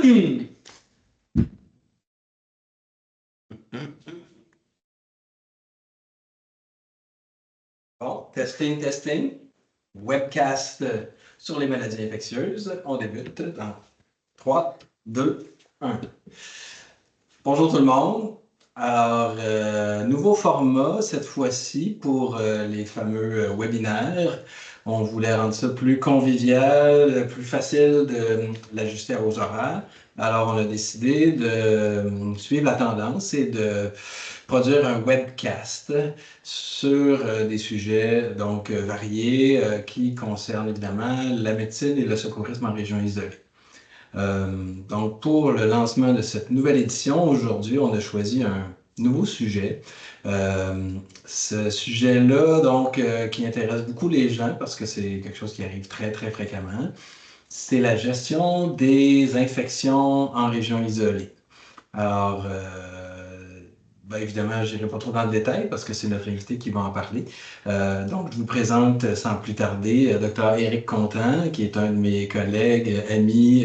Bon, testing, testing. Webcast sur les maladies infectieuses. On débute dans 3, 2, 1. Bonjour tout le monde. Alors, nouveau format cette fois-ci pour les fameux webinaires. On voulait rendre ça plus convivial, plus facile de l'ajuster aux horaires. Alors, on a décidé de suivre la tendance et de produire un webcast sur des sujets donc variés qui concernent évidemment la médecine et le secourisme en région isolée. Donc, pour le lancement de cette nouvelle édition, aujourd'hui, on a choisi un nouveau sujet. Ce sujet-là, donc, qui intéresse beaucoup les gens parce que c'est quelque chose qui arrive très, très fréquemment, c'est la gestion des infections en région isolée. Alors, évidemment, je n'irai pas trop dans le détail parce que c'est notre invité qui va en parler. Donc, je vous présente sans plus tarder Dr. Éric Contant, qui est un de mes collègues, amis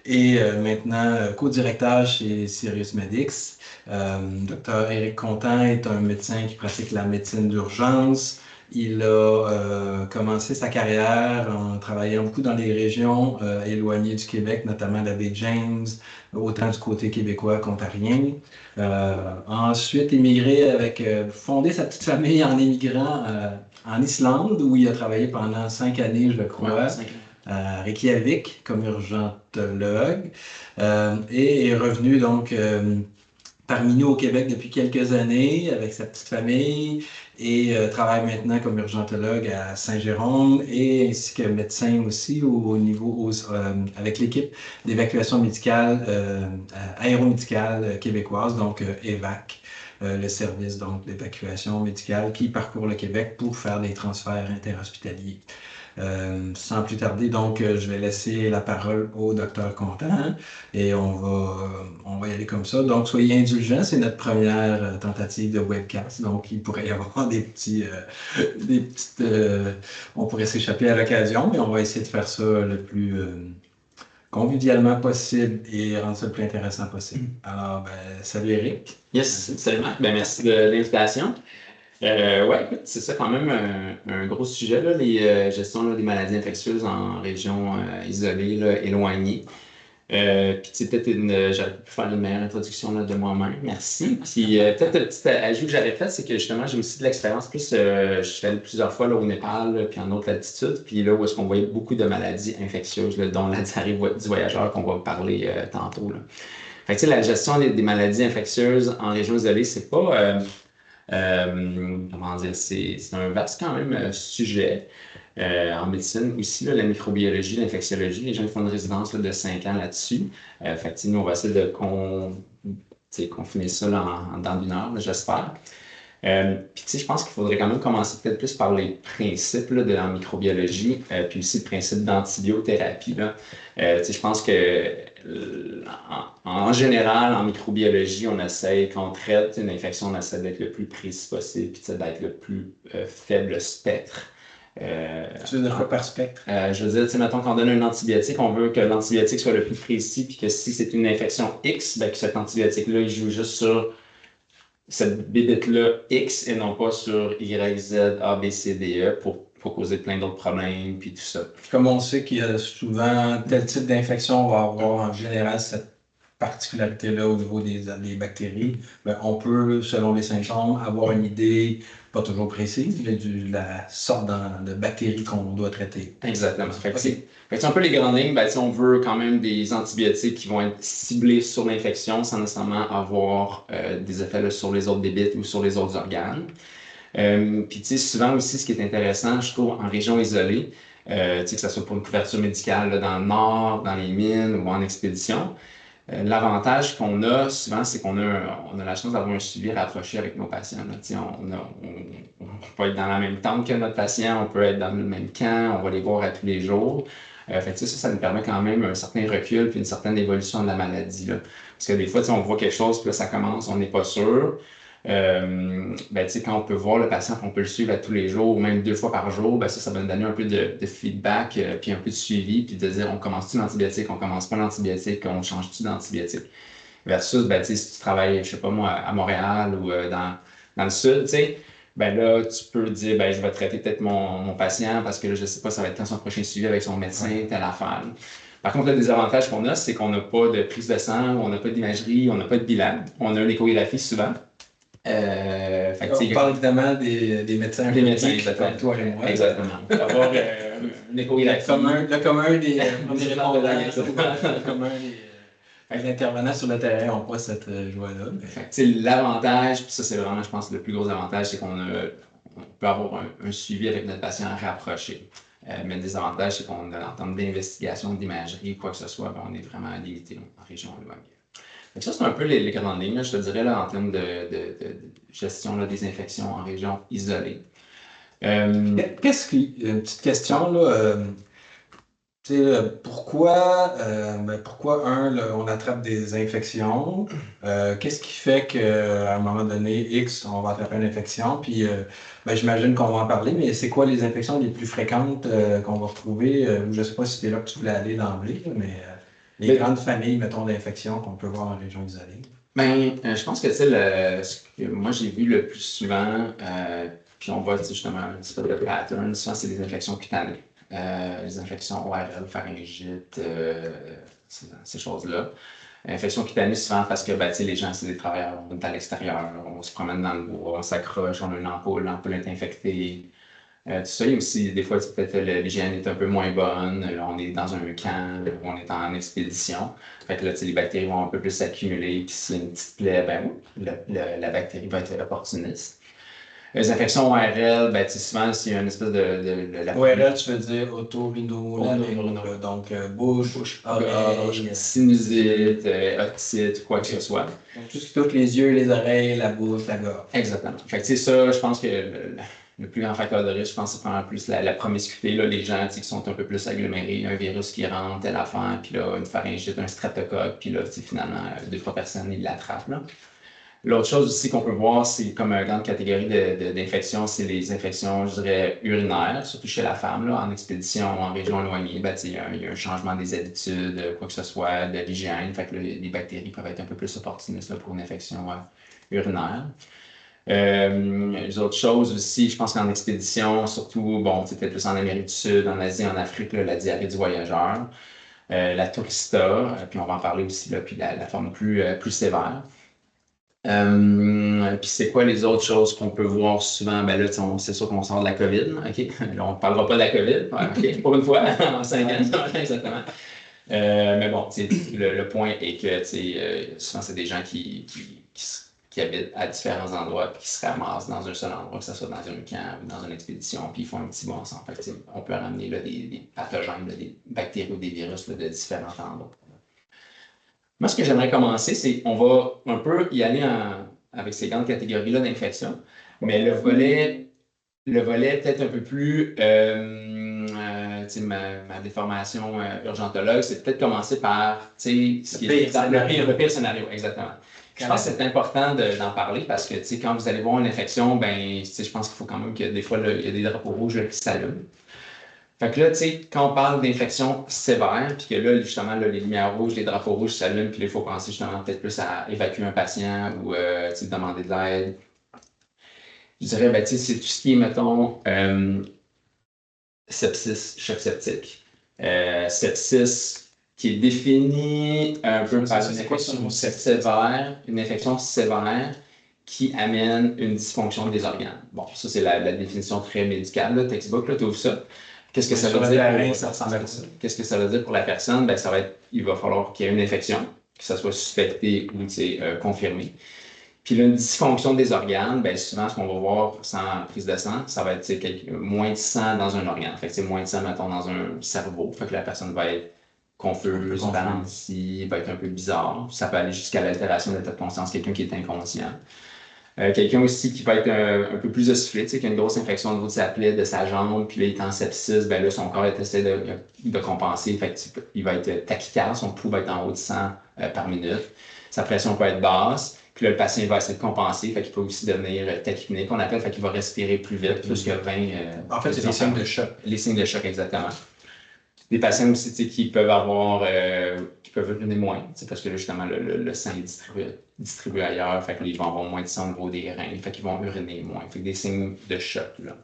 et maintenant co-directeur chez Sirius Medix. Dr. Éric Contant est un médecin qui pratique la médecine d'urgence. Il a commencé sa carrière en travaillant beaucoup dans les régions éloignées du Québec, notamment la baie James, autant du côté québécois qu'ontarien. Ensuite, fondé sa petite famille en émigrant en Islande, où il a travaillé pendant 5 années, je crois, à Reykjavik comme urgentologue, et est revenu donc parmi nous au Québec depuis quelques années avec sa petite famille et travaille maintenant comme urgentologue à Saint-Jérôme et ainsi que médecin aussi avec l'équipe d'évacuation médicale, aéromédicale québécoise, donc EVAC, le service d'évacuation médicale qui parcourt le Québec pour faire des transferts interhospitaliers. Sans plus tarder, donc, je vais laisser la parole au docteur Contant et on va y aller comme ça. Donc, soyez indulgents, c'est notre première tentative de webcast, donc il pourrait y avoir on pourrait s'échapper à l'occasion, mais on va essayer de faire ça le plus convivialement possible et rendre ça le plus intéressant possible. Alors, salut Éric. Yes, salut Marc, merci de l'invitation. Écoute, c'est ça quand même un gros sujet, là, les gestions des maladies infectieuses en région isolée, là, éloignée. Puis peut-être j'aurais pu faire une meilleure introduction là, de moi-même, merci. Puis peut-être le petit ajout que j'avais fait, c'est que justement j'ai aussi de l'expérience plus, je suis allé plusieurs fois là, au Népal, là, puis en haute latitude, puis là où est-ce qu'on voyait beaucoup de maladies infectieuses, là, dont la diarrhée du voyageur qu'on va parler tantôt. Là. Fait que, la gestion des maladies infectieuses en région isolée, c'est pas... comment dire, c'est un vaste quand même sujet en médecine aussi, là, la microbiologie, l'infectiologie. Les gens font une résidence là, de 5 ans là-dessus. Fait que, nous, on va essayer de confiner ça là, dans 1 heure, j'espère. Puis, je pense qu'il faudrait quand même commencer peut-être plus par les principes là, de la microbiologie, puis aussi le principe d'antibiothérapie. Je pense que en général, en microbiologie, quand on traite une infection, on essaie d'être le plus précis possible, puis d'être le plus faible spectre. Tu veux dire quoi par spectre? Je veux dire, mettons qu'on donne un antibiotique, on veut que l'antibiotique soit le plus précis, puis que si c'est une infection X, que cet antibiotique-là, il joue juste sur cette bébête-là X et non pas sur Y, Z, A, B, C, D, E pour causer plein d'autres problèmes, puis tout ça. Comme on sait qu'il y a souvent tel type d'infection, on va avoir en général cette particularité-là au niveau des bactéries, on peut, selon les symptômes, avoir une idée, pas toujours précise, mais de la sorte de bactéries qu'on doit traiter. Exactement. Fait un peu les grandes lignes, on veut quand même des antibiotiques qui vont être ciblés sur l'infection sans nécessairement avoir des effets là, sur les autres bébites ou sur les autres organes. Puis souvent aussi, ce qui est intéressant, je trouve, en région isolée, que ce soit pour une couverture médicale là, dans le nord, dans les mines ou en expédition, l'avantage qu'on a souvent, c'est qu'on a la chance d'avoir un suivi rapproché avec nos patients. Là. On peut être dans la même tente que notre patient, on peut être dans le même camp, on va les voir à tous les jours. Ça nous permet quand même un certain recul puis une certaine évolution de la maladie. Là. Parce que des fois, on voit quelque chose, puis là, ça commence, on n'est pas sûr. Quand on peut voir le patient, qu'on peut le suivre à tous les jours, ou même 2 fois par jour, ça va nous donner un peu de feedback, puis un peu de suivi, puis de dire on commence-tu l'antibiotique, on commence pas l'antibiotique, on change-tu d'antibiotique. Versus, si tu travailles, je sais pas moi, à Montréal ou dans le sud, là, tu peux dire, je vais traiter peut-être mon patient parce que là, je sais pas, ça va être quand son prochain suivi avec son médecin, telle affaire. Par contre, le désavantage qu'on a, c'est qu'on n'a pas de prise de sang, on n'a pas d'imagerie, on n'a pas de bilan. On a une échographie souvent. On parle évidemment des médecins comme toi et moi. Exactement. Avoir une échographie. Le commun des les intervenants sur le terrain n'ont pas cette joie-là. L'avantage, puis ça c'est vraiment, je pense, le plus gros avantage, c'est qu'on peut avoir un suivi avec notre patient rapproché. Mais le désavantage, c'est qu'on en termes d'investigation, d'imagerie, quoi que ce soit, on est vraiment limité en région éloignée. Ça, c'est un peu les grandes lignes, je te dirais, là, en termes de gestion des infections en région isolée. Une petite question, là, pourquoi, on attrape des infections? Qu'est-ce qui fait qu'à un moment donné, X, on va attraper une infection? Puis, j'imagine qu'on va en parler, mais c'est quoi les infections les plus fréquentes qu'on va retrouver? Je ne sais pas si c'était là que tu voulais aller d'emblée, mais les grandes familles, mettons, d'infections qu'on peut voir en région isolée. Je pense que, ce que moi j'ai vu le plus souvent, puis on voit justement un petit peu de pattern, souvent c'est les infections cutanées. Les infections ORL, pharyngite, ces choses-là. Infections cutanées, souvent parce que les gens, c'est des travailleurs, on est à l'extérieur, on se promène dans le bois, on s'accroche, on a une ampoule, l'ampoule est infectée. Tout ça, il y a aussi, des fois, peut-être l'hygiène est un peu moins bonne, là, on est dans un camp, on est en expédition. Fait que là, les bactéries vont un peu plus s'accumuler, puis s'il y a une petite plaie, la bactérie va être opportuniste. Les infections ORL, souvent, c'est une espèce de ORL, tu veux dire otorhinolaryngite, donc bouche, oreille, sinusite, otite, quoi que ce soit. Donc, tout ce qui touche les yeux, les oreilles, la bouche, la gorge. Exactement. Fait que ça, je pense que le plus grand facteur de risque, je pense, c'est probablement plus la promiscuité. Là, les gens qui sont un peu plus agglomérés, un virus qui rentre, telle affaire, puis là, une pharyngite, un streptocoque, puis là, finalement, 2-3 personnes, ils l'attrapent. L'autre chose aussi qu'on peut voir, c'est comme une grande catégorie d'infections, c'est les infections, je dirais, urinaires, surtout chez la femme, là, en expédition, en région éloignée. Il y a un changement des habitudes, quoi que ce soit, de l'hygiène. Fait que les bactéries peuvent être un peu plus opportunistes pour une infection urinaire. Les autres choses aussi, je pense qu'en expédition, surtout, peut-être plus en Amérique du Sud, en Asie, en Afrique, la diarrhée du voyageur, la tourista, puis on va en parler aussi, là, puis la forme plus sévère. Puis c'est quoi les autres choses qu'on peut voir souvent? Là, c'est sûr qu'on sort de la COVID, OK? Là, on ne parlera pas de la COVID, OK? Pour une fois, en 5 ans, exactement. Mais bon, le point est que souvent, c'est des gens qui habitent à différents endroits puis qui se ramassent dans un seul endroit, que ce soit dans un camp ou dans une expédition, puis ils font un petit bon sang. Fait que, on peut ramener là, des pathogènes, des bactéries ou des virus là, de différents endroits. Moi, ce que j'aimerais commencer, c'est qu'on va un peu y aller avec ces grandes catégories-là d'infections, mais le volet peut-être un peu plus, ma déformation urgentologue, c'est peut-être commencer par le pire scénario, exactement. Je pense que c'est important d'en parler parce que quand vous allez voir une infection, je pense qu'il faut quand même que des fois, il y a des drapeaux rouges qui s'allument. Fait que là, quand on parle d'infection sévère, puis que là, justement, les lumières rouges, les drapeaux rouges s'allument, puis là, il faut penser justement peut-être plus à évacuer un patient ou demander de l'aide. Je dirais, c'est tout ce qui est, mettons, sepsis, choc septique. Sepsis qui est défini un peu par une infection sévère qui amène une dysfonction des organes. Bon, ça, c'est la définition très médicale, là, textbook, là, tu ouvres ça. Qu'est-ce que ça veut dire? Qu'est-ce que ça veut dire pour la personne? Il va falloir qu'il y ait une infection, que ça soit suspecté ou confirmé. Puis là, une dysfonction des organes, souvent, ce qu'on va voir sans prise de sang, ça va être moins de sang dans un organe. Fait que moins de sang, mettons, dans un cerveau. Fait que la personne va être confuse, ralentie, va être un peu bizarre. Ça peut aller jusqu'à l'altération de l'état de conscience, quelqu'un qui est inconscient. Quelqu'un aussi qui va être un peu plus essoufflé, qui a une grosse infection au niveau de sa plaie, de sa jambe, puis là, il est en sepsis, là, son corps essaie de compenser, fait il va être tachycarde, son pouls va être en haut de 100 par minute. Sa pression peut être basse. Puis là, le patient va essayer de compenser, fait qu'il peut aussi devenir tachypnée, qu'on appelle, fait qu'il va respirer plus vite, plus que 20. En fait, c'est des signes de choc. Les signes de choc, exactement. Des patients aussi qui peuvent qui peuvent uriner moins, parce que là, justement, le sang est distribué ailleurs, fait qu'ils vont avoir moins de sang au niveau des reins, fait qu'ils vont uriner moins. Fait que des signes de choc, là.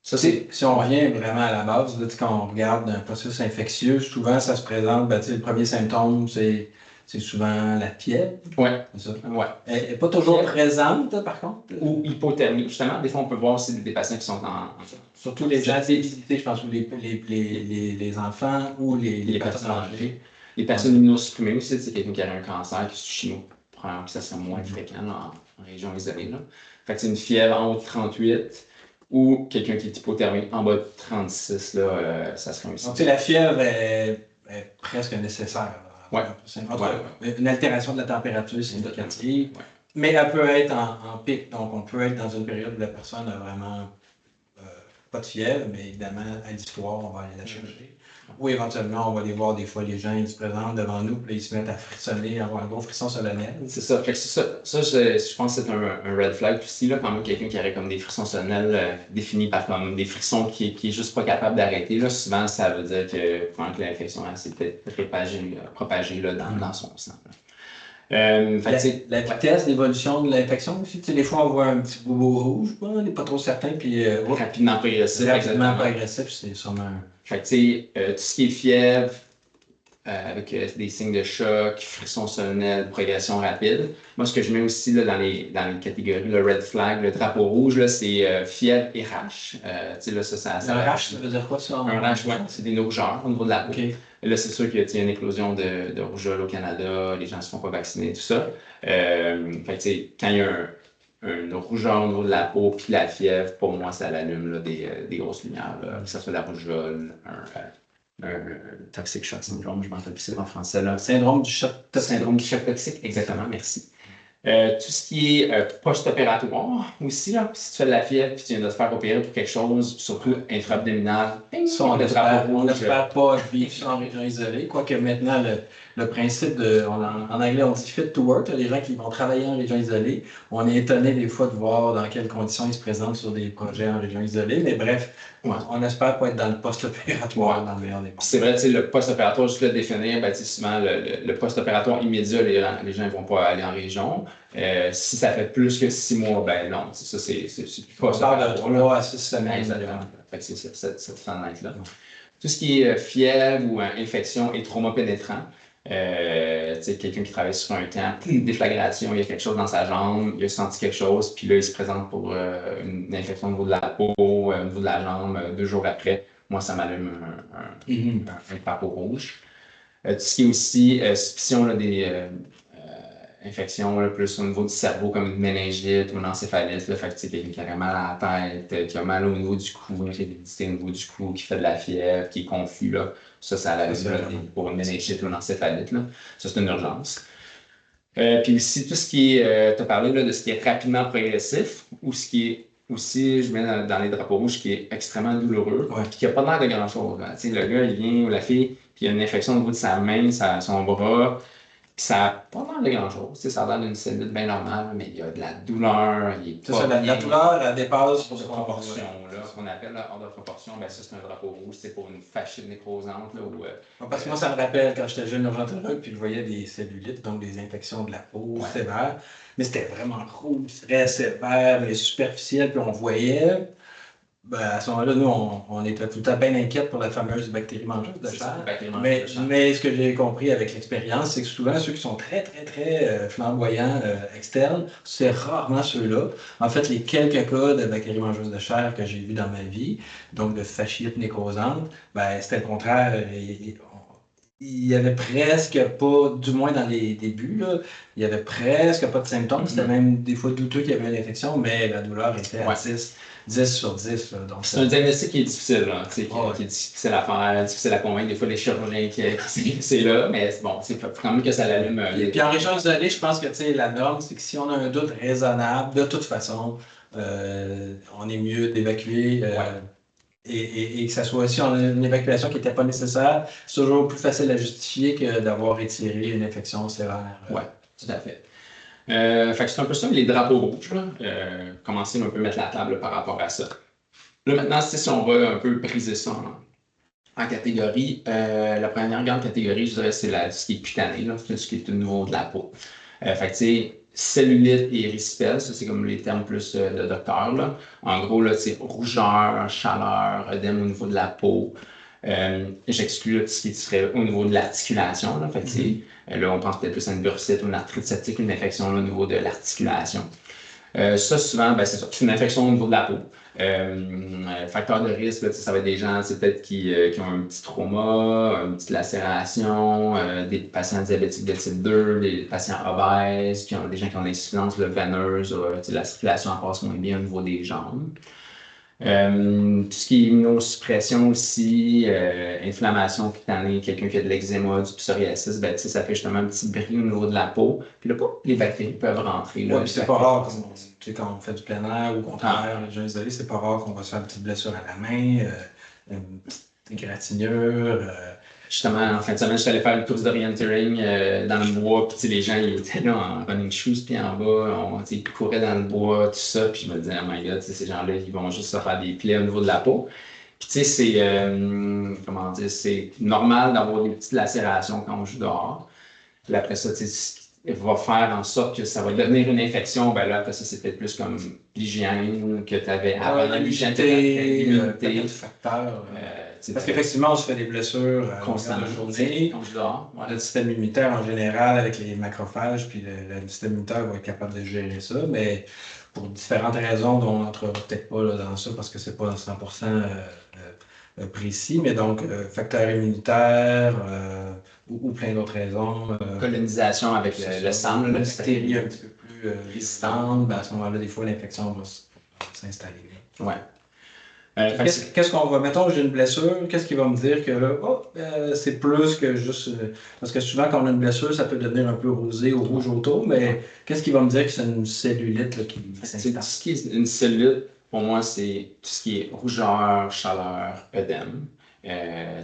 Ça, si on revient vraiment à la base, là, quand on regarde un processus infectieux, souvent ça se présente, le premier symptôme, c'est souvent la fièvre. Oui. C'est ça. Ouais. Elle n'est pas toujours présente, par contre. Ou hypothermie. Justement, des fois, on peut voir aussi des patients qui sont surtout les gens débilités, je pense, ou les enfants ou les personnes âgées. Les personnes immunosupprimées aussi, c'est quelqu'un qui a un cancer, qui est sous chimio. Probablement que ça serait moins fréquent là, en région isolée. Là. Fait que c'est une fièvre en haut de 38 ou quelqu'un qui est hypothermique en bas de 36, là, ça serait un signe. Donc, la fièvre est presque nécessaire. Oui. Une altération de la température significative, mais elle peut être en pic. Donc, on peut être dans une période où la personne n'a vraiment pas de fièvre, mais évidemment, à l'histoire, on va aller la chercher. Ou éventuellement, on va les voir, des fois, les gens, ils se présentent devant nous, puis ils se mettent à frissonner, à avoir un gros frisson solennel. C'est ça. Fait que ça, je pense que c'est un red flag aussi, là, quand même, quelqu'un qui aurait comme des frissons solennels définis par comme des frissons qui est juste pas capable d'arrêter. Là, souvent, ça veut dire que l'infection s'est peut-être propagée là, dans son sang. La vitesse d'évolution de l'infection aussi, des fois on voit un petit bobo rouge, on n'est pas trop certain, puis rapidement progressif. Rapidement progressif, c'est sûrement tout ce qui est fièvre, avec des signes de choc, frissons solennels, progression rapide. Moi, ce que je mets aussi là, dans les catégories, le red flag, le drapeau rouge, c'est fièvre et rash. Un rash, ça veut dire quoi ça? Un rash, oui, c'est des rougeurs au niveau de la peau. Okay. Et là, c'est sûr qu'il y a une éclosion de rougeole au Canada, les gens ne se font pas vacciner, tout ça. Quand il y a une rougeur au niveau de la peau puis la fièvre, pour moi, ça allume là, des grosses lumières, là, que ce soit la rougeole, un toxic shock syndrome, je m'en rappelle plus en français. Là. Syndrome du choc toxique. Syndrome du choc toxique, exactement, merci. Tout ce qui est post-opératoire aussi, là, si tu fais de la fièvre et tu viens de te faire opérer pour quelque chose, surtout intra-abdominal, on n'espère pas vivre ça en région isolée, quoique maintenant, le principe en anglais, on dit fit to work, les gens qui vont travailler en région isolée, on est étonné des fois de voir dans quelles conditions ils se présentent sur des projets en région isolée, mais bref, on n'espère pas être dans le post-opératoire dans le meilleur des cas. C'est vrai, le post-opératoire, juste le définir, souvent le post-opératoire immédiat, les gens ne vont pas aller en région. Si ça fait plus que 6 mois, ben non, ça c'est on parle de 3 à 6 semaines. Exactement. Fait que c'est cette fenêtre-là. Tout ce qui est fièvre ou infection et trauma pénétrant, quelqu'un qui travaille sur un camp, déflagration, il y a quelque chose dans sa jambe, il a senti quelque chose, puis là, il se présente pour une infection au niveau de la peau, au niveau de la jambe, 2 jours après. Moi, ça m'allume un drapeau rouge. Tout ce qui est aussi suspicion là, des infections là, plus au niveau du cerveau, comme une méningite ou une encéphalite. Fait que quelqu'un qui a mal à la tête, qui a mal au niveau du cou, une rigidité au niveau du cou, qui fait de la fièvre, qui est confus. Là. Ça l'allume pour une méningite ou une encéphalite. Là. Ça, c'est une urgence. Puis aussi, tout ce qui est, tu as parlé là, de ce qui est rapidement progressif ou ce qui est aussi, je mets dans les drapeaux rouges, qui est extrêmement douloureux, puis qui n'a pas l'air de grand-chose. Le gars, il vient, ou la fille, puis il a une infection au niveau de sa main, son bras, puis ça n'a pas l'air de grand-chose. Ça a l'air d'une cellule bien normale, mais il y a de la douleur. La douleur, elle dépasse hors de proportion. Ce qu'on appelle hors de proportion, ben, ça, c'est un drapeau rouge. C'est pour une fascite nécrosante. Là, parce que moi, ça me rappelle quand j'étais jeune urgentologue, puis je voyais des cellulites, donc des infections de la peau sévères. Mais c'était vraiment rouge, très sévère et superficiel, puis on voyait. À ce moment-là, nous, on était tout le temps bien inquiets pour la fameuse bactérie mangeuse de chair. Mais ce que j'ai compris avec l'expérience, c'est que souvent, ceux qui sont très, très, très flamboyants externes, c'est rarement ceux-là. En fait, les quelques cas de bactérie mangeuse de chair que j'ai vus dans ma vie, donc de fasciite nécrosante, c'était le contraire. Il y avait presque pas, du moins dans les débuts, là, il y avait presque pas de symptômes. C'était même des fois douteux qu'il y avait une infection, mais la douleur était à 10 sur 10. Là, donc c'est un diagnostic qui est difficile, là, qui est difficile à faire, difficile à convaincre. Des fois, les chirurgiens c'est là, mais bon, c'est quand même que ça l'allume. Et puis en région isolée, je pense que la norme, c'est que si on a un doute raisonnable, de toute façon, on est mieux d'évacuer. Et que ça soit aussi une évacuation qui n'était pas nécessaire, c'est toujours plus facile à justifier que d'avoir étiré une infection sévère. Oui, tout à fait. Fait que c'est un peu ça, les drapeaux rouges, là. Commencer un peu à mettre la table là, par rapport à ça. Là, maintenant, si on va un peu briser ça en catégories, la première grande catégorie, je dirais, c'est ce qui est cutané, là, ce qui est au niveau de la peau. Fait que, tu sais, cellulite et érysipèle, ça, c'est comme les termes plus de docteur, là. En gros, là, c'est rougeur, chaleur, œdème au niveau de la peau. J'exclus ce qui serait au niveau de l'articulation, là. Fait que, là, on pense peut-être plus à une bursite ou une arthrite septique, une infection là, au niveau de l'articulation. Ça, souvent, ben, c'est ça. C'est une infection au niveau de la peau. Facteur de risque, là, ça va être des gens peut-être qui ont un petit trauma, une petite lacération, des patients diabétiques de type 2, des patients obèses, des gens qui ont une insuffisance veineuse, la circulation en passe moins bien au niveau des jambes. Tout ce qui est immunosuppression aussi, inflammation cutanée, quelqu'un qui a de l'eczéma, du psoriasis, ben, ça fait justement un petit bris au niveau de la peau. Puis là, les bactéries peuvent rentrer. Oui, c'est pas rare quand on fait du plein air ou au contraire, les gens isolés, c'est pas rare qu'on va se faire une petite blessure à la main, une petite égratignure. Justement, en fin de semaine, je suis allé faire une course d'orienteering dans le bois, puis les gens ils étaient là en running shoes, puis en bas, ils couraient dans le bois, tout ça, puis je me disais, oh my god, ces gens-là, ils vont juste se faire des plaies au niveau de la peau. Puis tu sais, comment dire, c'est normal d'avoir des petites lacérations quand on joue dehors. Puis après ça, tu sais, va faire en sorte que ça va devenir une infection. Ben là, après ça, c'est peut-être plus comme l'hygiène que tu avais avant. L'immunité, facteur. Parce qu'effectivement, on se fait des blessures constamment la journée. Notre système immunitaire en général, avec les macrophages, puis le système immunitaire va être capable de gérer ça, mais pour différentes raisons dont on n'entrera peut-être pas là, dans ça parce que c'est pas 100% précis, mais donc facteur immunitaire ou plein d'autres raisons. Colonisation avec le sang. Une bactérie un petit peu plus résistante, ben à ce moment-là, des fois, l'infection va s'installer. Ouais. Qu'est-ce qu'on va, mettons, j'ai une blessure, qu'est-ce qui va me dire que là, c'est plus que juste. Parce que souvent, quand on a une blessure, ça peut devenir un peu rosé ou rouge autour, mais qu'est-ce qui va me dire que c'est une cellulite là, qui s'installe? Ce qui est une cellulite, pour moi, c'est tout ce qui est rougeur, chaleur, œdème.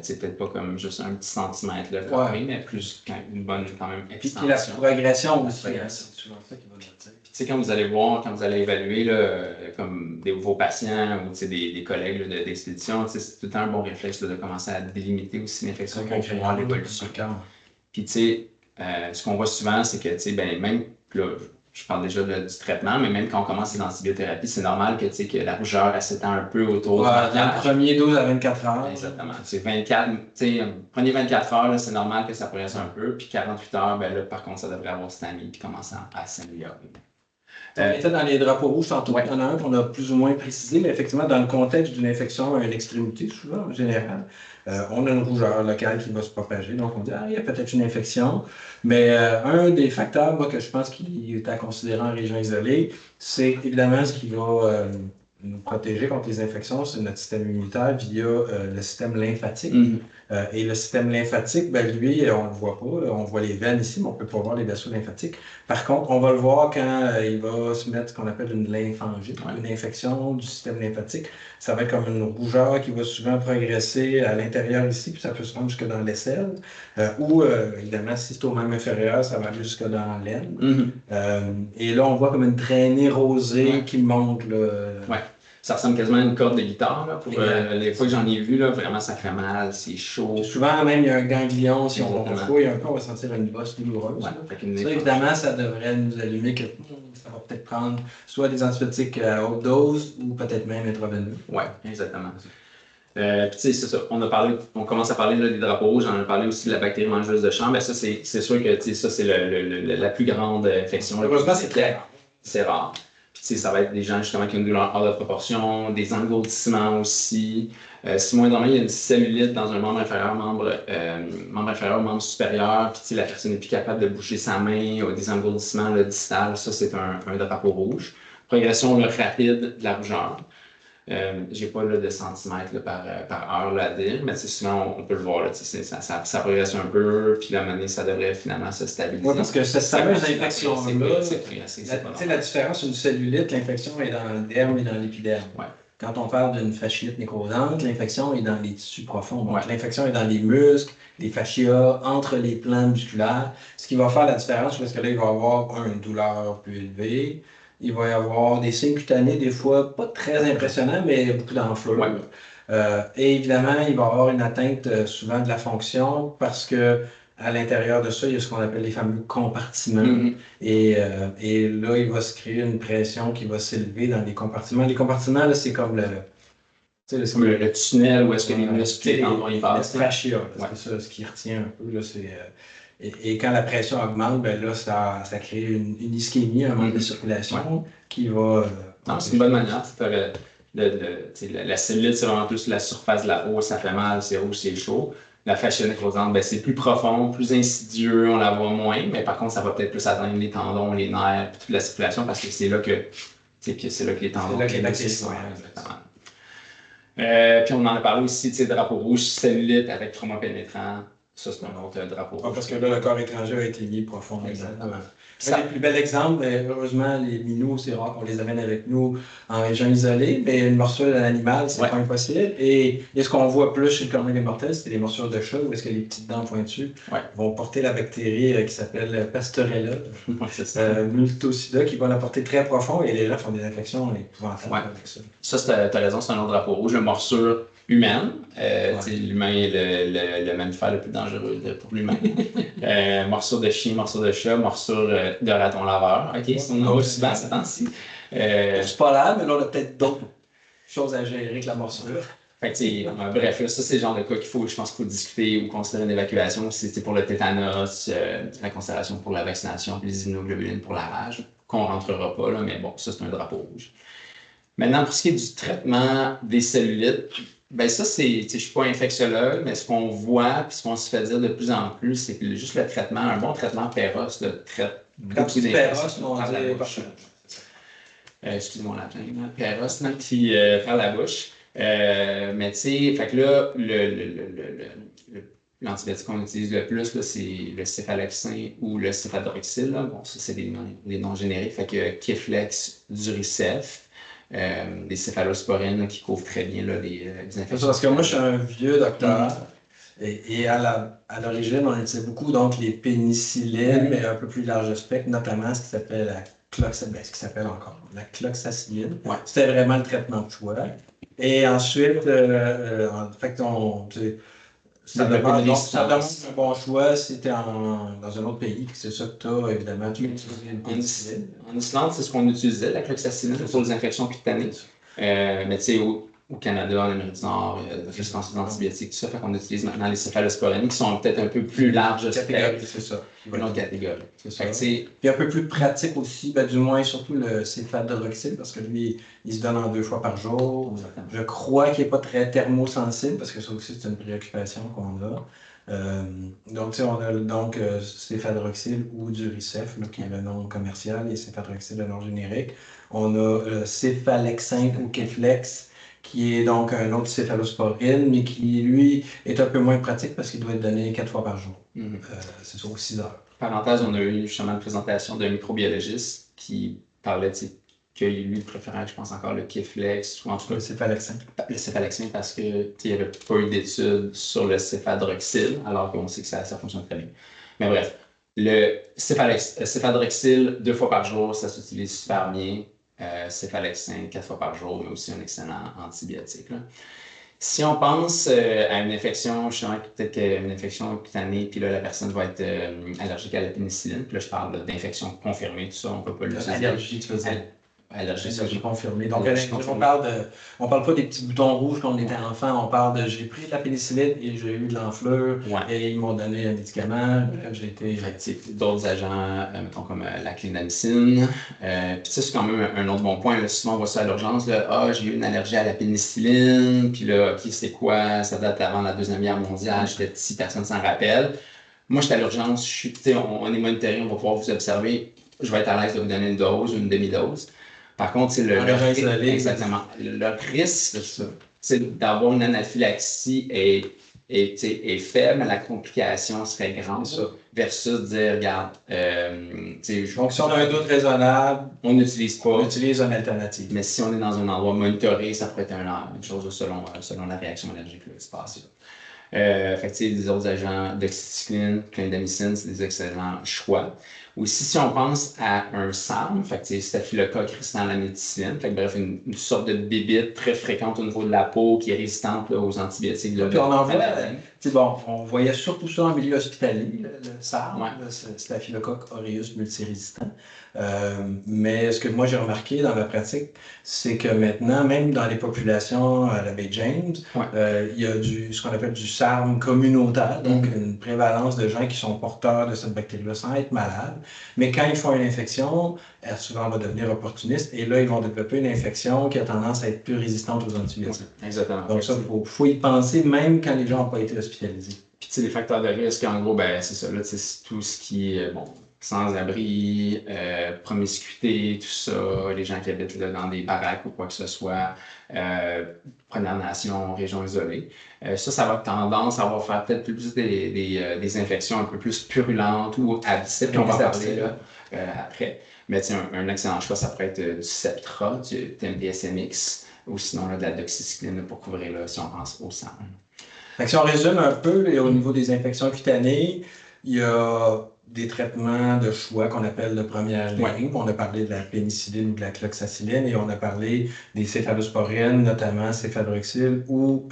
C'est peut-être pas comme juste un petit centimètre là, carré, mais plus une bonne quand même extension. Puis la progression aussi, c'est souvent ça qui va nous dire. Tu sais, quand vous allez voir, quand vous allez évaluer là, comme vos patients ou des collègues d'expédition, c'est tout le temps un bon réflexe là, de commencer à délimiter aussi l'infection pour voir l'évolution. Puis tu sais, ce qu'on voit souvent, c'est que tu sais, ben, même là, je parle déjà du traitement, mais même quand on commence l'antibiothérapie, c'est normal que la rougeur elle s'étend un peu autour du le premier 12 à 24 heures. Exactement. C'est 24, premier 24 heures, c'est normal que ça progresse un peu, puis 48 heures, ben là, par contre, ça devrait avoir stami puis commencer à s'améliorer. On était dans les drapeaux rouges tantôt. Il y en a un qu'on a plus ou moins précisé, mais effectivement, dans le contexte d'une infection à une extrémité, souvent, en général, on a une rougeur locale qui va se propager. Donc, on dit, il y a peut-être une infection. Mais un des facteurs, moi, que je pense qui est à considérer en région isolée, c'est évidemment ce qui va nous protéger contre les infections, c'est notre système immunitaire via le système lymphatique. Et le système lymphatique, ben, lui, on ne le voit pas. On voit les veines ici, mais on ne peut pas voir les vaisseaux lymphatiques. Par contre, on va le voir quand il va se mettre ce qu'on appelle une lymphangite, une infection du système lymphatique. Ça va être comme une rougeur qui va souvent progresser à l'intérieur ici, puis ça peut se rendre jusque dans l'aisselle. Ou, évidemment, si c'est au membre inférieur, ça va aller jusque dans l'aine. Et là, on voit comme une traînée rosée qui monte. Là, ça ressemble quasiment à une corde de guitare. Là, pour, les fois que j'en ai vu, là, vraiment, ça fait mal, c'est chaud. Souvent, même, il y a un ganglion. Si on fouille un peu, on va sentir une bosse douloureuse. Ça, évidemment, ça devrait nous allumer que ça va peut-être prendre soit des antibiotiques à haute dose ou peut-être même intraveineux. Oui, exactement. Puis, tu sais, c'est ça. On commence à parler là, des drapeaux rouges. On a parlé aussi de la bactérie mangeuse de champ. Ben, ça, c'est sûr que ça, c'est la plus grande infection. Heureusement, c'est clair. C'est rare. Puis, ça va être des gens justement qui ont une douleur hors de proportion, des engourdissements aussi. Si moindrement il y a une cellulite dans un membre inférieur, membre supérieur, puis la personne n'est plus capable de bouger sa main, ou des engourdissements distales, ça c'est un drapeau rouge. Progression rapide de la rougeur. J'ai pas de centimètres par heure à dire, mais souvent on peut le voir, ça progresse un peu, puis là, ça devrait finalement se stabiliser. Oui, parce que cette fameuse infection-là, la différence d'une cellulite, l'infection est dans le derme et dans l'épiderme. quand on parle d'une fasciite nécrosante, l'infection est dans les tissus profonds. Donc, l'infection est dans les muscles, les fascias, entre les plans musculaires. Ce qui va faire la différence, parce que là, il va y avoir une douleur plus élevée. Il va y avoir des signes cutanés, des fois pas très impressionnants, mais beaucoup d'enflure. Et évidemment, il va y avoir une atteinte souvent de la fonction parce que à l'intérieur de ça, il y a ce qu'on appelle les fameux compartiments. Et là, il va se créer une pression qui va s'élever dans les compartiments. Les compartiments, là, c'est comme le tunnel où est-ce que les muscles ils passent. Le fascia, c'est ça, ce qui retient un peu. Là, et quand la pression augmente, ben là, ça crée une ischémie, un manque de circulation qui va... c'est une bonne manière. La cellulite, c'est vraiment plus la surface de la peau, ça fait mal, c'est rouge, c'est chaud. La fascia nécrosante, ben, c'est plus profond, plus insidieux, on la voit moins, mais par contre, ça va peut-être plus atteindre les tendons, les nerfs, toute la circulation, parce que c'est là que les tendons sont. Exactement. Puis on en a parlé aussi, drapeau rouge, cellulite avec trauma pénétrant. Ça, c'est un autre drapeau rouge. Parce que là, le corps étranger a été mis profond. Exactement. Un des plus bels exemples, heureusement, les minous, c'est rare qu'on les amène avec nous en région isolée, mais une morsure d'un animal, c'est pas impossible. Et ce qu'on voit plus chez le corneille des mortels, c'est les morsures de chat, où est-ce que les petites dents pointues vont porter la bactérie qui s'appelle Pastorella, Multocida, qui va la porter très profond, et les gens font des infections épouvantables avec ça. Ça, tu as raison, c'est un autre drapeau rouge, une morsure humaine. L'humain est le mammifère le plus dangereux pour l'humain. Morsure de chien, morsure de chat, morsure de raton laveur. OK, c'est on aussi souvent ces temps-ci. C'est pas là, mais là, on a peut-être d'autres choses à gérer que la morsure. Bref, là, ça, c'est le genre de cas qu'il faut, je pense, qu'il faut discuter ou considérer une évacuation. C'est pour le tétanos, la considération pour la vaccination, puis les immunoglobulines pour la rage, qu'on rentrera pas, là, mais bon, ça, c'est un drapeau rouge. Maintenant, pour ce qui est du traitement des cellulites, ben ça, je suis pas infectiologue, mais ce qu'on voit, puis ce qu'on se fait dire de plus en plus, c'est que juste le traitement, un bon traitement Péros, traite beaucoup d'infections par la bouche. Excusez-moi latin, Péros, puis faire la bouche. Mais tu sais, fait que là, l'antibiotique qu'on utilise le plus, là, c'est le céphalexin ou le céphadroxyl. Bon, ça, c'est des noms génériques. Fait que Keflex, Duricef. Des céphalosporines qui couvrent très bien là, les infections. Parce que moi, je suis un vieux docteur et à l'origine, on utilisait beaucoup donc, les pénicillines, mais un peu plus large spectre, notamment ce qui s'appelle la cloxacilline. C'était vraiment le traitement de choix. Et ensuite, ça demande un bon choix si tu es dans un autre pays, c'est ça que tu as, évidemment, tu peux utiliser une pénicilline. En Islande, c'est ce qu'on utilisait, la cloxacilline, pour les infections cutanées. Mais tu sais, au Canada, en Amérique du Nord, il y a des résistances aux antibiotiques, tout ça, fait qu'on utilise maintenant les céphalosporines qui sont peut-être un peu plus larges. C'est ça. Une autre catégorie. C'est ça. Puis un peu plus pratique aussi, du moins surtout le céphadroxyl, parce que lui, il se donne en 2 fois par jour. Exactement. Je crois qu'il n'est pas très thermosensible, parce que ça aussi, c'est une préoccupation qu'on a. Donc, on a céphadroxyl ou Duricef, qui est le nom commercial, et céphadroxyl, le nom générique. On a céphalexin ou Keflex, qui est donc un autre céphalosporine, mais qui, lui, est un peu moins pratique parce qu'il doit être donné 4 fois par jour. C'est ça, 6 heures. Parenthèse, on a eu justement une présentation d'un microbiologiste qui parlait que lui préférait, je pense encore, le Keflex, ou en tout cas le céphalexin. Le céphalexin parce qu'il n'y avait pas eu d'études sur le céphadroxyl, alors qu'on sait que ça fonctionne très bien. Mais bref, le céphadroxyl 2 fois par jour, ça s'utilise super bien. Céphalexin 4 fois par jour, mais aussi un excellent antibiotique. Là. Si on pense à une infection, je sais peut-être qu'une infection cutanée, puis là, la personne va être allergique à la pénicilline, puis là, je parle d'infection confirmée, tout ça, on ne peut pas l'utiliser. Allergie, tu veux dire? Allergie confirmée. Donc, on parle pas des petits boutons rouges quand on était enfant, on parle de j'ai pris de la pénicilline et j'ai eu de l'enflure et ils m'ont donné un médicament. J'ai été. D'autres agents, mettons comme la clindamycine. Puis ça, c'est quand même un autre bon point. Là, souvent, on voit ça à l'urgence. J'ai eu une allergie à la pénicilline. Puis là, OK, c'est quoi? Ça date avant la Deuxième Guerre mondiale. J'étais petit, personne s'en rappelle. Moi, j'étais à l'urgence. On est monitoré, on va pouvoir vous observer. Je vais être à l'aise de vous donner une dose ou une demi-dose. Par contre, c'est le risque d'avoir une anaphylaxie est est faible, mais la complication serait grande. Versus dire, regarde, donc si on a un doute raisonnable, on n'utilise pas. On utilise une alternative. Mais si on est dans un endroit monitoré, ça pourrait être une chose selon la réaction allergique qui se passe. Fait que, des autres agents d'oxycycline, clindamycine, c'est des excellents choix. Aussi, si on pense à un SARM, fait que Staphylococcus résistant fait que, bref, une sorte de bébite très fréquente au niveau de la peau qui est résistante là, aux antibiotiques. Puis on en voit, on voyait surtout ça en milieu hospitalier, le SARM, le Staphylococcus aureus multirésistant. Mais ce que moi j'ai remarqué dans ma pratique, c'est que maintenant, même dans les populations à la baie James, il y a ce qu'on appelle du SARM communautaire, donc une prévalence de gens qui sont porteurs de cette bactérie-là sans être malades. Mais quand ils font une infection, souvent on va devenir opportuniste et là, ils vont développer une infection qui a tendance à être plus résistante aux antibiotiques. Exactement. Donc ça, il faut y penser même quand les gens n'ont pas été hospitalisés. Puis tu sais, les facteurs de risque, en gros, ben c'est ça, là, c'est tout ce qui est, sans-abri, promiscuité, tout ça, les gens qui habitent là, dans des baraques ou quoi que ce soit, Premières Nations, régions isolées. Ça va tendance à faire peut-être plus des infections un peu plus purulentes ou abscesses, puis on va en parler là, après. Mais un excellent choix, ça pourrait être du Septra, du TMPSMX, ou sinon là, de la doxycycline pour couvrir, là, si on pense au sang. Si on résume un peu, au niveau des infections cutanées, il y a des traitements de choix qu'on appelle de première ligne. On a parlé de la pénicilline ou de la cloxacilline et on a parlé des céphalosporines, notamment céphaloxil ou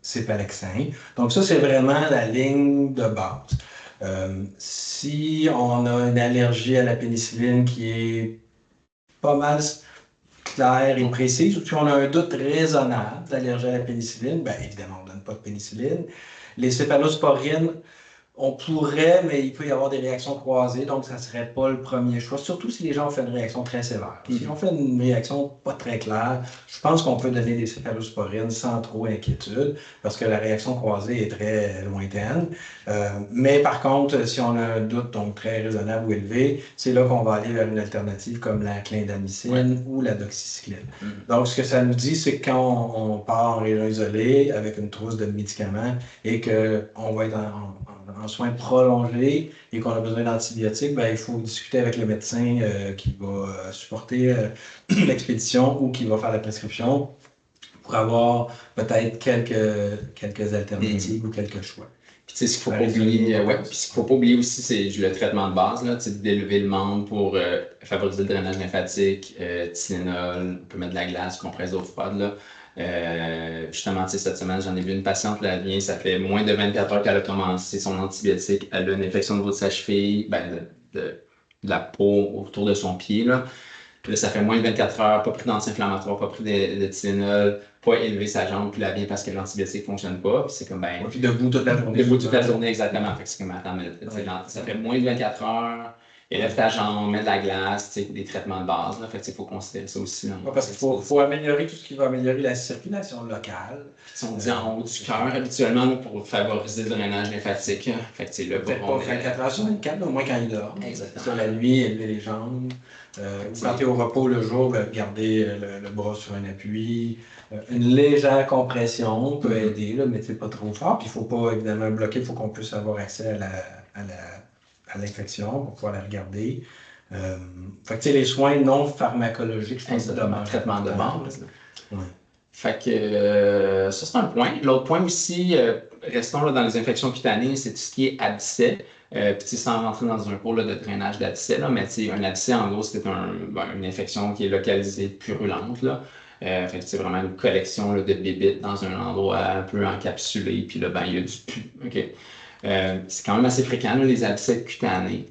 cépalexin. Donc ça, c'est vraiment la ligne de base. Si on a une allergie à la pénicilline qui est pas mal claire et précise, ou si on a un doute raisonnable d'allergie à la pénicilline, bien évidemment, on ne donne pas de pénicilline. Les céphalosporines, on pourrait, mais il peut y avoir des réactions croisées, donc ça ne serait pas le premier choix, surtout si les gens ont fait une réaction très sévère. Si on fait une réaction pas très claire, je pense qu'on peut donner des céphalosporines sans trop inquiétude, parce que la réaction croisée est très lointaine. Mais par contre, si on a un doute donc très raisonnable ou élevé, c'est là qu'on va aller vers une alternative comme la clindamycine ou la doxycycline. Donc, ce que ça nous dit, c'est que quand on part en région isolée avec une trousse de médicaments et qu'on va être en soins prolongés et qu'on a besoin d'antibiotiques, ben, il faut discuter avec le médecin qui va supporter l'expédition ou qui va faire la prescription pour avoir peut-être quelques alternatives ou quelques choix. Puis, ce qu'il ne faut pas oublier aussi, c'est le traitement de base, là, d'élever le membre pour favoriser le drainage lymphatique, Tylenol, on peut mettre de la glace, compresse d'eau froide, là. Justement, cette semaine, j'en ai vu une patiente, là, elle vient, ça fait moins de 24 heures qu'elle a commencé son antibiotique. Elle a une infection au niveau de sa cheville, de la peau autour de son pied. Là, ça fait moins de 24 heures, pas pris d'anti-inflammatoire, pas pris de Tylenol, pas élevé sa jambe, puis elle vient parce que l'antibiotique ne fonctionne pas. Puis c'est comme, puis debout toute la journée. Debout toute la journée, exactement. Fait que c'est comme, attends, ça fait moins de 24 heures. Élève ta jambe, mets de la glace, des traitements de base. Là. Fait qu'il faut considérer ça aussi. Là. Parce qu'il faut améliorer tout ce qui va améliorer la circulation locale. Si on dit en haut du cœur, habituellement, là, pour favoriser le drainage lymphatique. Fait que là, peut-être pas 24 heures sur 24, au moins quand il dort. Exactement. Ça, la nuit, élever les jambes. Quand tu es au repos le jour, garder le bras sur un appui. Une légère compression peut aider, là, mais pas trop fort. Puis il ne faut pas évidemment bloquer, il faut qu'on puisse avoir accès à l'infection pour pouvoir la regarder. Fait que les soins non pharmacologiques, je pense que c'est un traitement de base. Ouais. Fait que ça, c'est un point. L'autre point aussi, restons là, dans les infections cutanées, c'est tout ce qui est abcès. Puis sans rentrer dans un cours là, de drainage d'abcès, mais un abcès, en gros, c'est une infection qui est localisée, purulente. Là. Fait que c'est vraiment une collection là, de bébites dans un endroit un peu encapsulé, puis là, il y a du pu. Okay. C'est quand même assez fréquent, là, les abcès cutanés.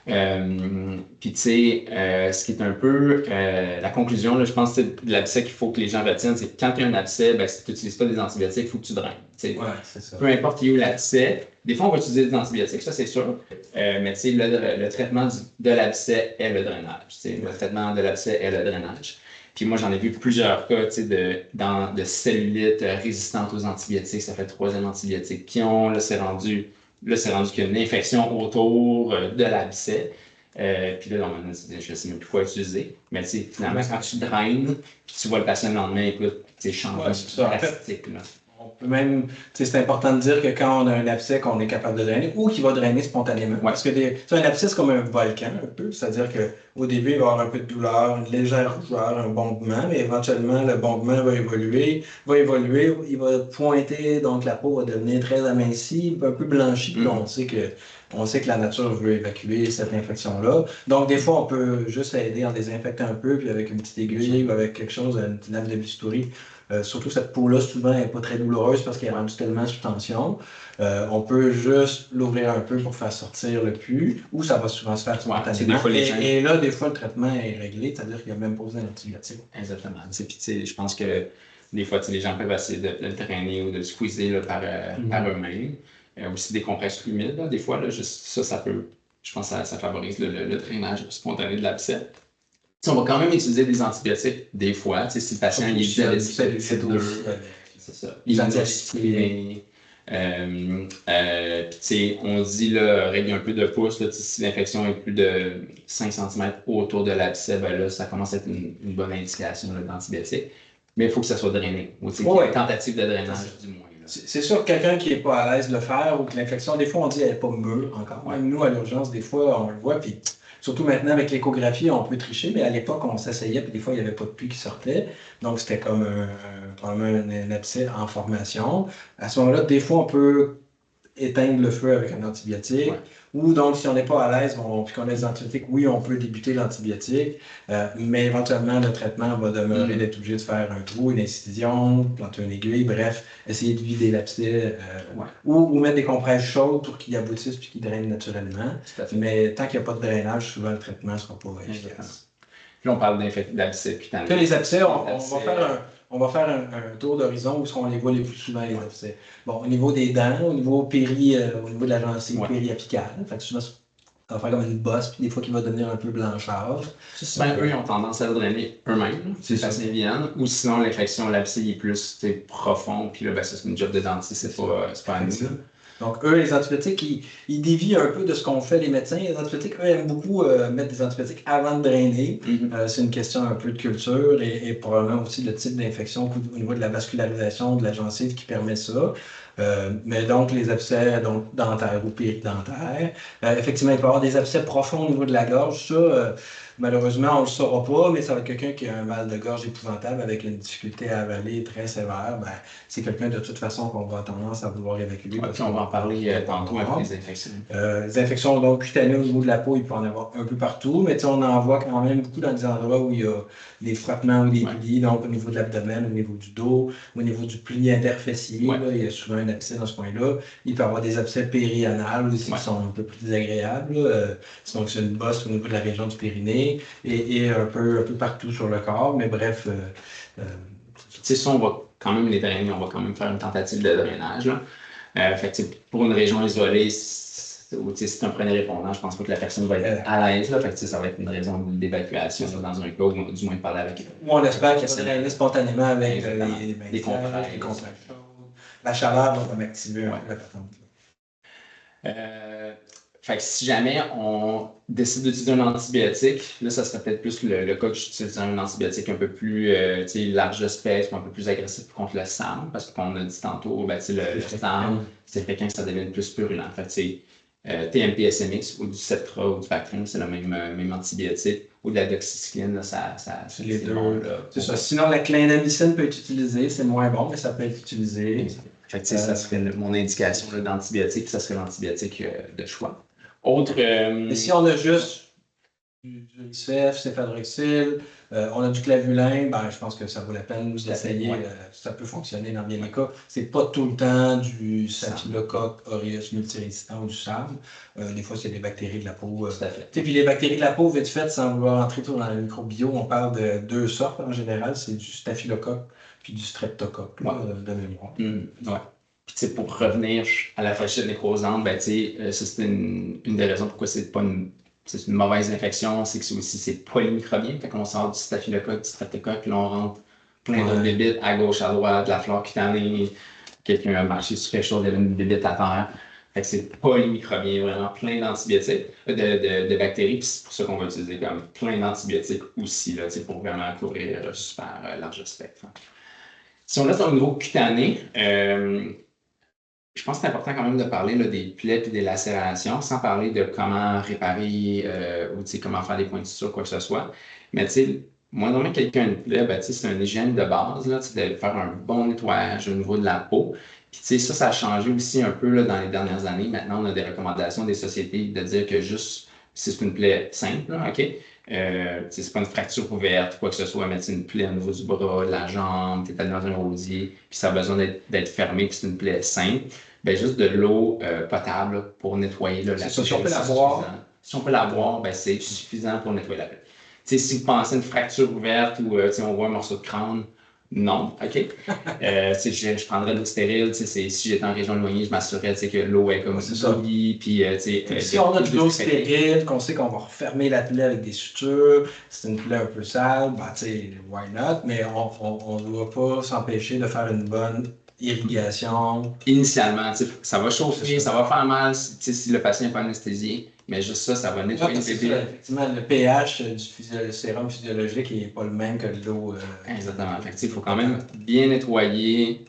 Puis tu sais, ce qui est un peu la conclusion, là, je pense que de l'abcès qu'il faut que les gens retiennent, c'est que quand tu as un abcès, si tu n'utilises pas des antibiotiques, il faut que tu draines. Ouais, c'est ça. Peu importe où l'abcès, des fois on va utiliser des antibiotiques, ça c'est sûr, mais tu sais, le traitement de l'abcès est le drainage. Le traitement de l'abcès est le drainage. Puis moi, j'en ai vu plusieurs cas de cellulites résistantes aux antibiotiques. Ça fait le 3e antibiotique qu'ils ont. Là, c'est rendu qu'il y a une infection autour de l'abcès. Puis là, je ne sais même plus quoi utiliser. Mais finalement, quand tu draines, puis tu vois le patient le lendemain, écoute, change drastique. On peut même, c'est important de dire que quand on a un abcès qu'on est capable de drainer ou qui va drainer spontanément. Parce que un abcès, c'est comme un volcan un peu, c'est-à-dire qu'au début, il va y avoir un peu de douleur, une légère rougeur, un bombement, mais éventuellement, le bombement va évoluer, il va pointer, donc la peau va devenir très amincie, un peu blanchie, puis on sait que la nature veut évacuer cette infection-là. Donc, des fois, on peut juste aider en désinfectant un peu, puis avec une petite aiguille ou avec quelque chose, une petite lame de bistouri. Surtout cette peau-là, souvent, elle n'est pas très douloureuse parce qu'elle est rendue tellement sous tension. On peut juste l'ouvrir un peu pour faire sortir le pus, ou ça va souvent se faire spontanément. Et là, des fois, le traitement est réglé, c'est-à-dire qu'il n'y a même pas besoin d'antibiotiques. Exactement. Puis, je pense que des fois, les gens peuvent essayer de le drainer ou de le squeezer là, par eux-mêmes. Aussi des compresses humides, là, des fois, là, juste ça peut, je pense que ça favorise le drainage spontané de l'abcès. On va quand même utiliser des antibiotiques des fois, si le patient il est diabétique, c'est ça. Les antibiotiques. On dit, là, règle un peu de pouce, là, si l'infection est plus de 5 cm autour de l'abcès, ben là, ça commence à être une bonne indication d'antibiotiques. Mais il faut que ça soit drainé. Ou une tentative de drainage, du moins. C'est sûr que quelqu'un qui n'est pas à l'aise de le faire ou que l'infection, des fois, on dit qu'elle n'est pas mûre encore. Même nous, à l'urgence, des fois, on le voit. Puis surtout maintenant, avec l'échographie, on peut tricher. Mais à l'époque, on s'essayait, puis des fois, il n'y avait pas de pus qui sortait. Donc, c'était comme un abcès en formation. À ce moment-là, des fois, on peut éteindre le feu avec un antibiotique. Ouais. Ou donc, si on n'est pas à l'aise, puis qu'on a des antibiotiques, oui, on peut débuter l'antibiotique, mais éventuellement, le traitement va demeurer d'être obligé de faire un trou, une incision, planter une aiguille, bref, essayer de vider l'abcès, ou mettre des compresses chaudes pour qu'il aboutisse puis qu'il draine naturellement. Mais tant qu'il n'y a pas de drainage, souvent, le traitement ne sera pas efficace. Puis on parle d'abcès cutané. Les abcès, on va faire un tour d'horizon où on les voit les plus souvent, les abcès. Bon, au niveau des dents, au niveau de la gencive périapicale, fait que souvent, ça va faire comme une bosse, puis des fois, qui va devenir un peu blanchâtre. Eux, ils ont tendance à le drainer eux-mêmes, c'est assez évident. Ou sinon, l'infection, l'abcès est plus profond, puis là, ben, ça, c'est une job de dentiste, c'est pas à nous. Donc, eux, les antibiotiques, ils dévient un peu de ce qu'ont fait les médecins. Les antibiotiques, eux, aiment beaucoup mettre des antibiotiques avant de drainer. C'est une question un peu de culture et probablement aussi le type d'infection au niveau de la vascularisation de la gencive qui permet ça. Mais donc, les abcès dentaires ou péridentaires. Effectivement, il peut y avoir des abcès profonds au niveau de la gorge. Ça, malheureusement, on ne le saura pas, mais ça va être quelqu'un qui a un mal de gorge épouvantable avec une difficulté à avaler très sévère. Ben, c'est quelqu'un de toute façon qu'on va tendance à vouloir évacuer. On va en parler tantôt avec les infections. Les infections donc, cutanées au niveau de la peau, il peut en avoir un peu partout, mais on en voit quand même beaucoup dans des endroits où il y a des frottements ou des plis, donc au niveau de l'abdomen, au niveau du dos, au niveau du pli interfessier. Là, il y a souvent un abcès dans ce coin-là. Il peut y avoir des abcès périanales aussi qui sont un peu plus désagréables. Donc, c'est une bosse au niveau de la région du périnée et un peu partout sur le corps. Mais bref. Ça, on va quand même les drainer, on va quand même faire une tentative de drainage. Là. Pour une région isolée, c'est un premier répondant, je pense pas que la personne va être à l'aise. Ça va être une raison d'évacuation dans un cas, ou du moins de parler avec. Ou on espère qu'elle se draine spontanément avec les compresses chaudes. La chaleur va m'activer la patente. Si jamais on décide d'utiliser un antibiotique, là, ça serait peut-être plus le cas que j'utilise un antibiotique un peu plus large de spectre, un peu plus agressif contre le sang, parce qu'on a dit tantôt, le sang, c'est fréquent que ça devienne plus purulent. TMP, SMX ou du Cettra ou du Bactrim, c'est le même antibiotique. Ou de la doxycycline, c'est les deux. C'est ça. Sinon, la clindamycine peut être utilisée, c'est moins bon, mais ça peut être utilisé. Ça serait mon indication d'antibiotique, ça serait l'antibiotique de choix. Et si on a juste du ICF, cefadroxyl, on a du clavulin, ben, je pense que ça vaut la peine d'essayer. Ça peut fonctionner dans bien des cas. C'est pas tout le temps du Staphylococcus aureus multirésistant ou du SAM. Des fois, c'est des bactéries de la peau. Puis les bactéries de la peau, vite fait, sans vouloir entrer tout dans le microbio, on parle de deux sortes en général. C'est du Staphylococcus puis du Streptocoque de mémoire. Puis pour revenir à la fasciite nécrosante, ça c'est une des raisons pourquoi c'est pas une mauvaise infection, c'est que c'est polymicrobien. Fait qu'on sort du staphylocoque, du streptocoque, puis là on rentre plein d'autres bébites à gauche, à droite, de la flore cutanée, quelqu'un a marché sur quelque chose, il y avait une bébite à terre. Fait que c'est polymicrobien, vraiment plein d'antibiotiques, de bactéries, puis c'est pour ça qu'on va utiliser comme plein d'antibiotiques aussi, là, pour vraiment couvrir super large spectre. Si on reste au niveau cutané, je pense que c'est important quand même de parler là, des plaies et des lacérations, sans parler de comment réparer ou comment faire des points de suture, quoi que ce soit. Mais tu sais, moi, normalement, quelqu'un a une plaie, ben, c'est une hygiène de base, là, de faire un bon nettoyage au niveau de la peau. Puis ça a changé aussi un peu là, dans les dernières années. Maintenant, on a des recommandations des sociétés de dire que juste si c'est une plaie simple, là, OK? C'est pas une fracture ouverte, quoi que ce soit, mais c'est une plaie au niveau du bras, de la jambe, t'es allé dans un rosier, puis ça a besoin d'être fermé, puis c'est une plaie simple. Ben, juste de l'eau potable là, pour nettoyer là, la plaie. Si on peut la boire. Si on peut la boire, ben, c'est suffisant pour nettoyer la plaie. Si vous pensez à une fracture ouverte ou on voit un morceau de crâne, non, OK. Je prendrais de l'eau stérile. Si j'étais en région éloignée, je m'assurerais que l'eau est comme bouillie. Puis, si on a de l'eau stérile, qu'on sait qu'on va refermer la plaie avec des sutures, c'est une plaie un peu sale, ben, why not? Mais on ne doit pas s'empêcher de faire une bonne irrigation. Initialement, ça va chauffer, ça va faire mal si le patient n'est pas anesthésié, mais juste ça va nettoyer le bébé. Effectivement, le pH du sérum physiologique n'est pas le même que l'eau. Exactement. Il faut quand même bien nettoyer.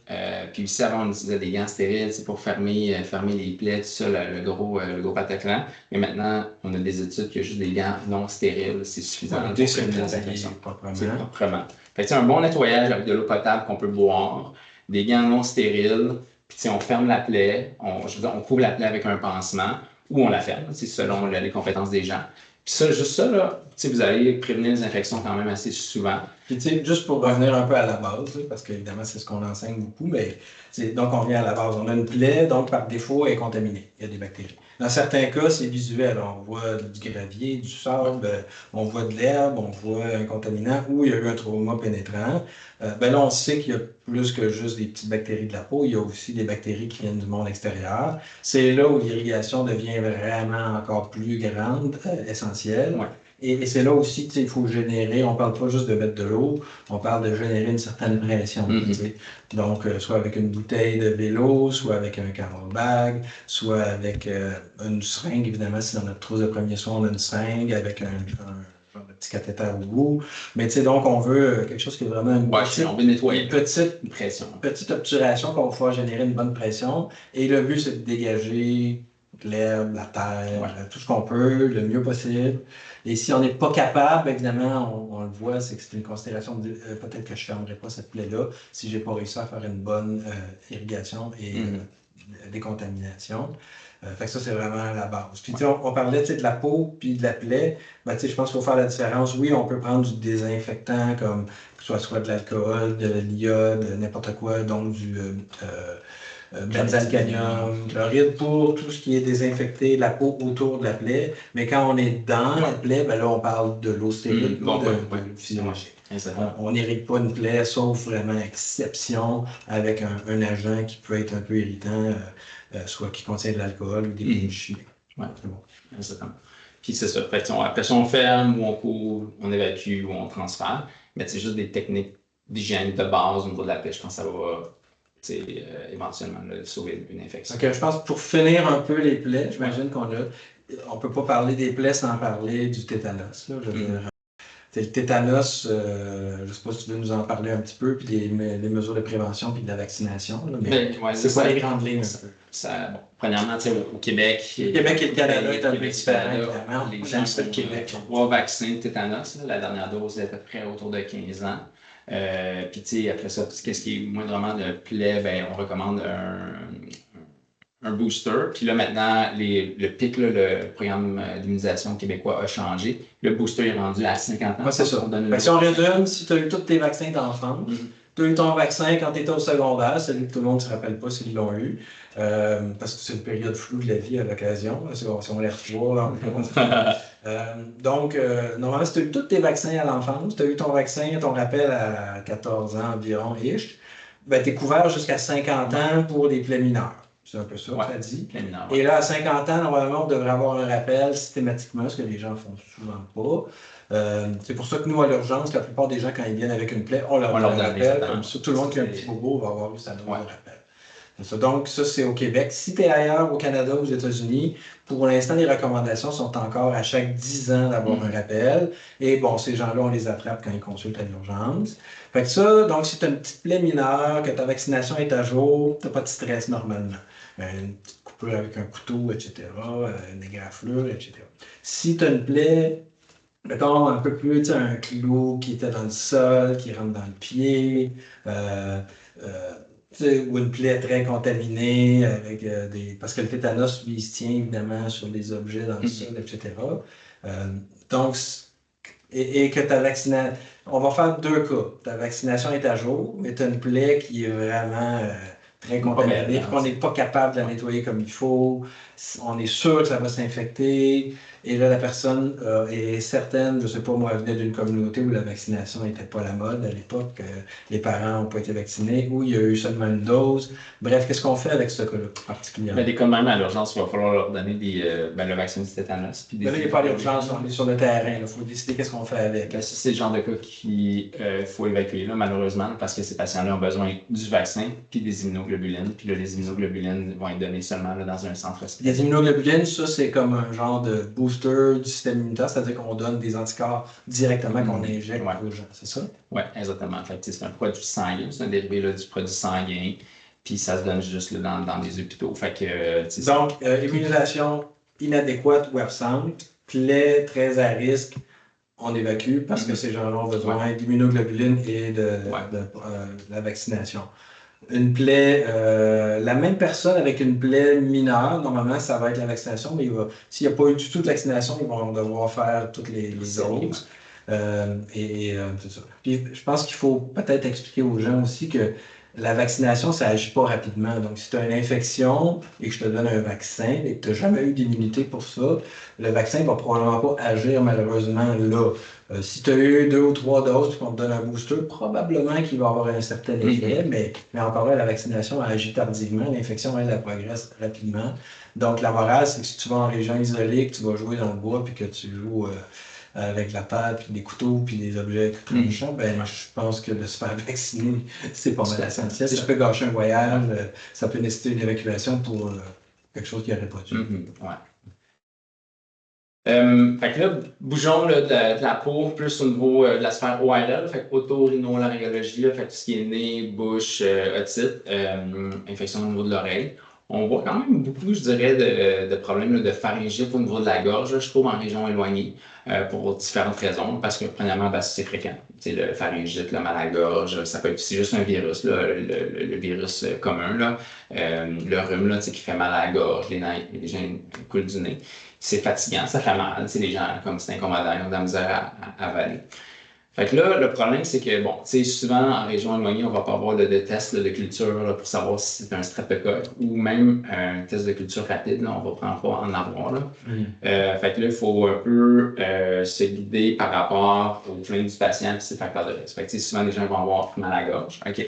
Puis aussi, avant, on utilisait des gants stériles pour fermer les plaies, tout ça, le gros Bataclan. Mais maintenant, on a des études qu'il y a juste des gants non stériles, c'est suffisant. Pour prévenir les infections. Proprement. Un bon nettoyage avec de l'eau potable qu'on peut boire, des gants non stériles, puis on ferme la plaie, on couvre la plaie avec un pansement, ou on la ferme, selon les compétences des gens. Puis ça, juste ça, là, vous allez prévenir les infections quand même assez souvent. Puis juste pour revenir un peu à la base, parce qu'évidemment, c'est ce qu'on enseigne beaucoup, mais donc on revient à la base. On a une plaie, donc par défaut, elle est contaminée. Il y a des bactéries. Dans certains cas, c'est visuel. On voit du gravier, du sable, on voit de l'herbe, on voit un contaminant ou il y a eu un trauma pénétrant. Là, on sait qu'il y a plus que juste des petites bactéries de la peau. Il y a aussi des bactéries qui viennent du monde extérieur. C'est là où l'irrigation devient vraiment encore plus grande, essentielle. Ouais. Et c'est là aussi qu'il faut générer, on ne parle pas juste de mettre de l'eau, on parle de générer une certaine pression. Donc, soit avec une bouteille de vélo, soit avec un Camelback, soit avec une seringue, évidemment, si dans notre trousse de premiers soins, on a une seringue avec un petit cathéter au bout. Mais donc, on veut quelque chose qui est vraiment une petite obturation qu'on va pouvoir générer une bonne pression. Et le but, c'est de dégager l'herbe, la terre, tout ce qu'on peut, le mieux possible. Et si on n'est pas capable, évidemment, on le voit, c'est que c'est une considération de peut-être que je ne fermerai pas cette plaie-là si je n'ai pas réussi à faire une bonne irrigation et décontamination. Fait que ça, c'est vraiment la base. Puis on parlait de la peau puis de la plaie. Je pense qu'il faut faire la différence. Oui, on peut prendre du désinfectant comme que ce soit de l'alcool, de l'iode, n'importe quoi, donc du benzalkonium, chloride pour tout ce qui est désinfecter la peau autour de la plaie. Mais quand on est dans la plaie, là, on parle de l'eau stérile, de physiologique. On n'irrigue pas une plaie, sauf vraiment exception avec un agent qui peut être un peu irritant, soit qui contient de l'alcool ou des produits chimiques. C'est bon. Exactement. Puis c'est ça. Après ça, on ferme, ou on couvre, on évacue, ou on transfère. Mais c'est juste des techniques d'hygiène de base au niveau de la plaie. Je pense que ça va éventuellement sauver une infection. Je pense que pour finir un peu les plaies, j'imagine qu'on ne peut pas parler des plaies sans parler du tétanos. Là, le tétanos, je ne sais pas si tu veux nous en parler un petit peu, puis les mesures de prévention puis de la vaccination. Là, mais c'est quoi les grandes lignes un peu? Premièrement, au Québec. Le Québec et le Canada est un peu différent, évidemment. Les gens sont 3 vaccins de tétanos. La dernière dose est à peu près autour de 15 ans. Puis après ça, qu'est-ce qui est moindrement de plaie, on recommande un booster. Puis là, maintenant, le PIC, le programme d'immunisation québécois a changé. Le booster est rendu à 50 ans. C'est ça. Si on résume, si tu as eu tous tes vaccins d'enfance, tu as eu ton vaccin quand tu étais au secondaire, celui que tout le monde ne se rappelle pas s'ils l'ont eu, parce que c'est une période floue de la vie à l'occasion, si on les reçoit. Donc, normalement, si tu as eu tous tes vaccins à l'enfance, tu as eu ton vaccin, ton rappel à 14 ans environ, tu es couvert jusqu'à 50 ans pour les plaies mineures. C'est un peu ça que ça dit. Et là, à 50 ans, normalement, on devrait avoir un rappel systématiquement, ce que les gens font souvent pas. C'est pour ça que nous, à l'urgence, la plupart des gens, quand ils viennent avec une plaie, on leur donne un rappel. Comme ça, tout le monde qui a un petit bobo va avoir eu sa dose de rappel. Donc, ça, c'est au Québec. Si tu es ailleurs, au Canada, aux États-Unis, pour l'instant, les recommandations sont encore à chaque 10 ans d'avoir un rappel. Et bon, ces gens-là, on les attrape quand ils consultent à l'urgence. Fait que ça, donc, si tu as une petite plaie mineure, que ta vaccination est à jour, tu n'as pas de stress normalement. Une petite coupure avec un couteau, etc., une égraflure, etc. Si tu as une plaie, mettons un peu plus, tu sais, un clou qui était dans le sol, qui rentre dans le pied, euh, tu sais, ou une plaie très contaminée avec parce que le tétanos, lui, il se tient évidemment sur des objets dans le sol, etc. Euh, donc, et que ta vaccination, on va faire deux cas. Ta vaccination est à jour, mais tu as une plaie qui est vraiment très contaminée, puis qu'on n'est pas capable de la nettoyer comme il faut. On est sûr que ça va s'infecter. Et là, la personne est certaine, je ne sais pas, moi, elle venait d'une communauté où la vaccination n'était pas la mode à l'époque. Les parents n'ont pas été vaccinés, ou il y a eu seulement une dose. Bref, qu'est-ce qu'on fait avec ce cas-là particulièrement? Des cas de même à l'urgence, il va falloir leur donner le vaccin du tétanos. Puis là, il n'y a pas d'urgence, on est sur le terrain. Il faut décider qu'est-ce qu'on fait avec. Ça, c'est le genre de cas qu'il faut évacuer, là, malheureusement, parce que ces patients-là ont besoin du vaccin puis des immunoglobulines. Puis là, les immunoglobulines vont être données seulement là, dans un centre hospitalier. Les immunoglobulines, ça, c'est comme un genre de booster du système immunitaire, c'est-à-dire qu'on donne des anticorps directement qu'on injecte aux gens, c'est ça? Oui, exactement. Fait que, c'est un produit sanguin, c'est un dérivé là, du produit sanguin, puis ça se donne juste là, dans des hôpitaux. Fait que, donc, immunisation inadéquate ou absente, plaie très à risque, on évacue parce que ces gens-là ont besoin d'immunoglobulines et de la vaccination. Une plaie, la même personne avec une plaie mineure, normalement, ça va être la vaccination, mais s'il n'y a pas eu du tout de vaccination, ils vont devoir faire toutes les doses. C'est ça. Puis, je pense qu'il faut peut-être expliquer aux gens aussi que la vaccination, ça n'agit pas rapidement. Donc, si tu as une infection et que je te donne un vaccin et que tu n'as jamais eu d'immunité pour ça, le vaccin ne va probablement pas agir malheureusement là. Si tu as eu 2 ou 3 doses et qu'on te donne un booster, probablement qu'il va avoir un certain effet, mais encore là, la vaccination agit tardivement, l'infection, elle progresse rapidement. Donc, la morale, c'est que si tu vas en région isolée, que tu vas jouer dans le bois, puis que tu joues avec la terre, puis des couteaux, puis des objets tranchants, ben, je pense que de se faire vacciner, c'est pas mal essentiel. Ça peut gâcher un voyage, ça peut nécessiter une évacuation pour quelque chose qui n'aurait pas dû. Fait que là, bougeons là, de la peau plus au niveau de la sphère ORL, fait otorhinolaryngologie, fait tout ce qui est nez, bouche, otite, infection au niveau de l'oreille. On voit quand même beaucoup, je dirais, de problèmes là, de pharyngite au niveau de la gorge, je trouve, en région éloignée, pour différentes raisons. Parce que, premièrement, c'est fréquent. Le pharyngite, le mal à la gorge, ça peut être aussi juste un virus, là, le virus commun, là, le rhume là, qui fait mal à la gorge, les gens coulent du nez. C'est fatigant, ça fait mal. Les gens, comme c'est incommodant, ils ont de la misère à avaler. Fait que là, le problème, c'est que, bon, souvent, en région éloignée, on va pas avoir de test là, de culture là, pour savoir si c'est un streptocoque ou même un test de culture rapide, là, on va prendre pas en avoir. Là. Fait que là, il faut un peu se guider par rapport aux plaintes du patient et ses facteurs de risque. Fait que souvent, les gens vont avoir mal à la gorge. OK.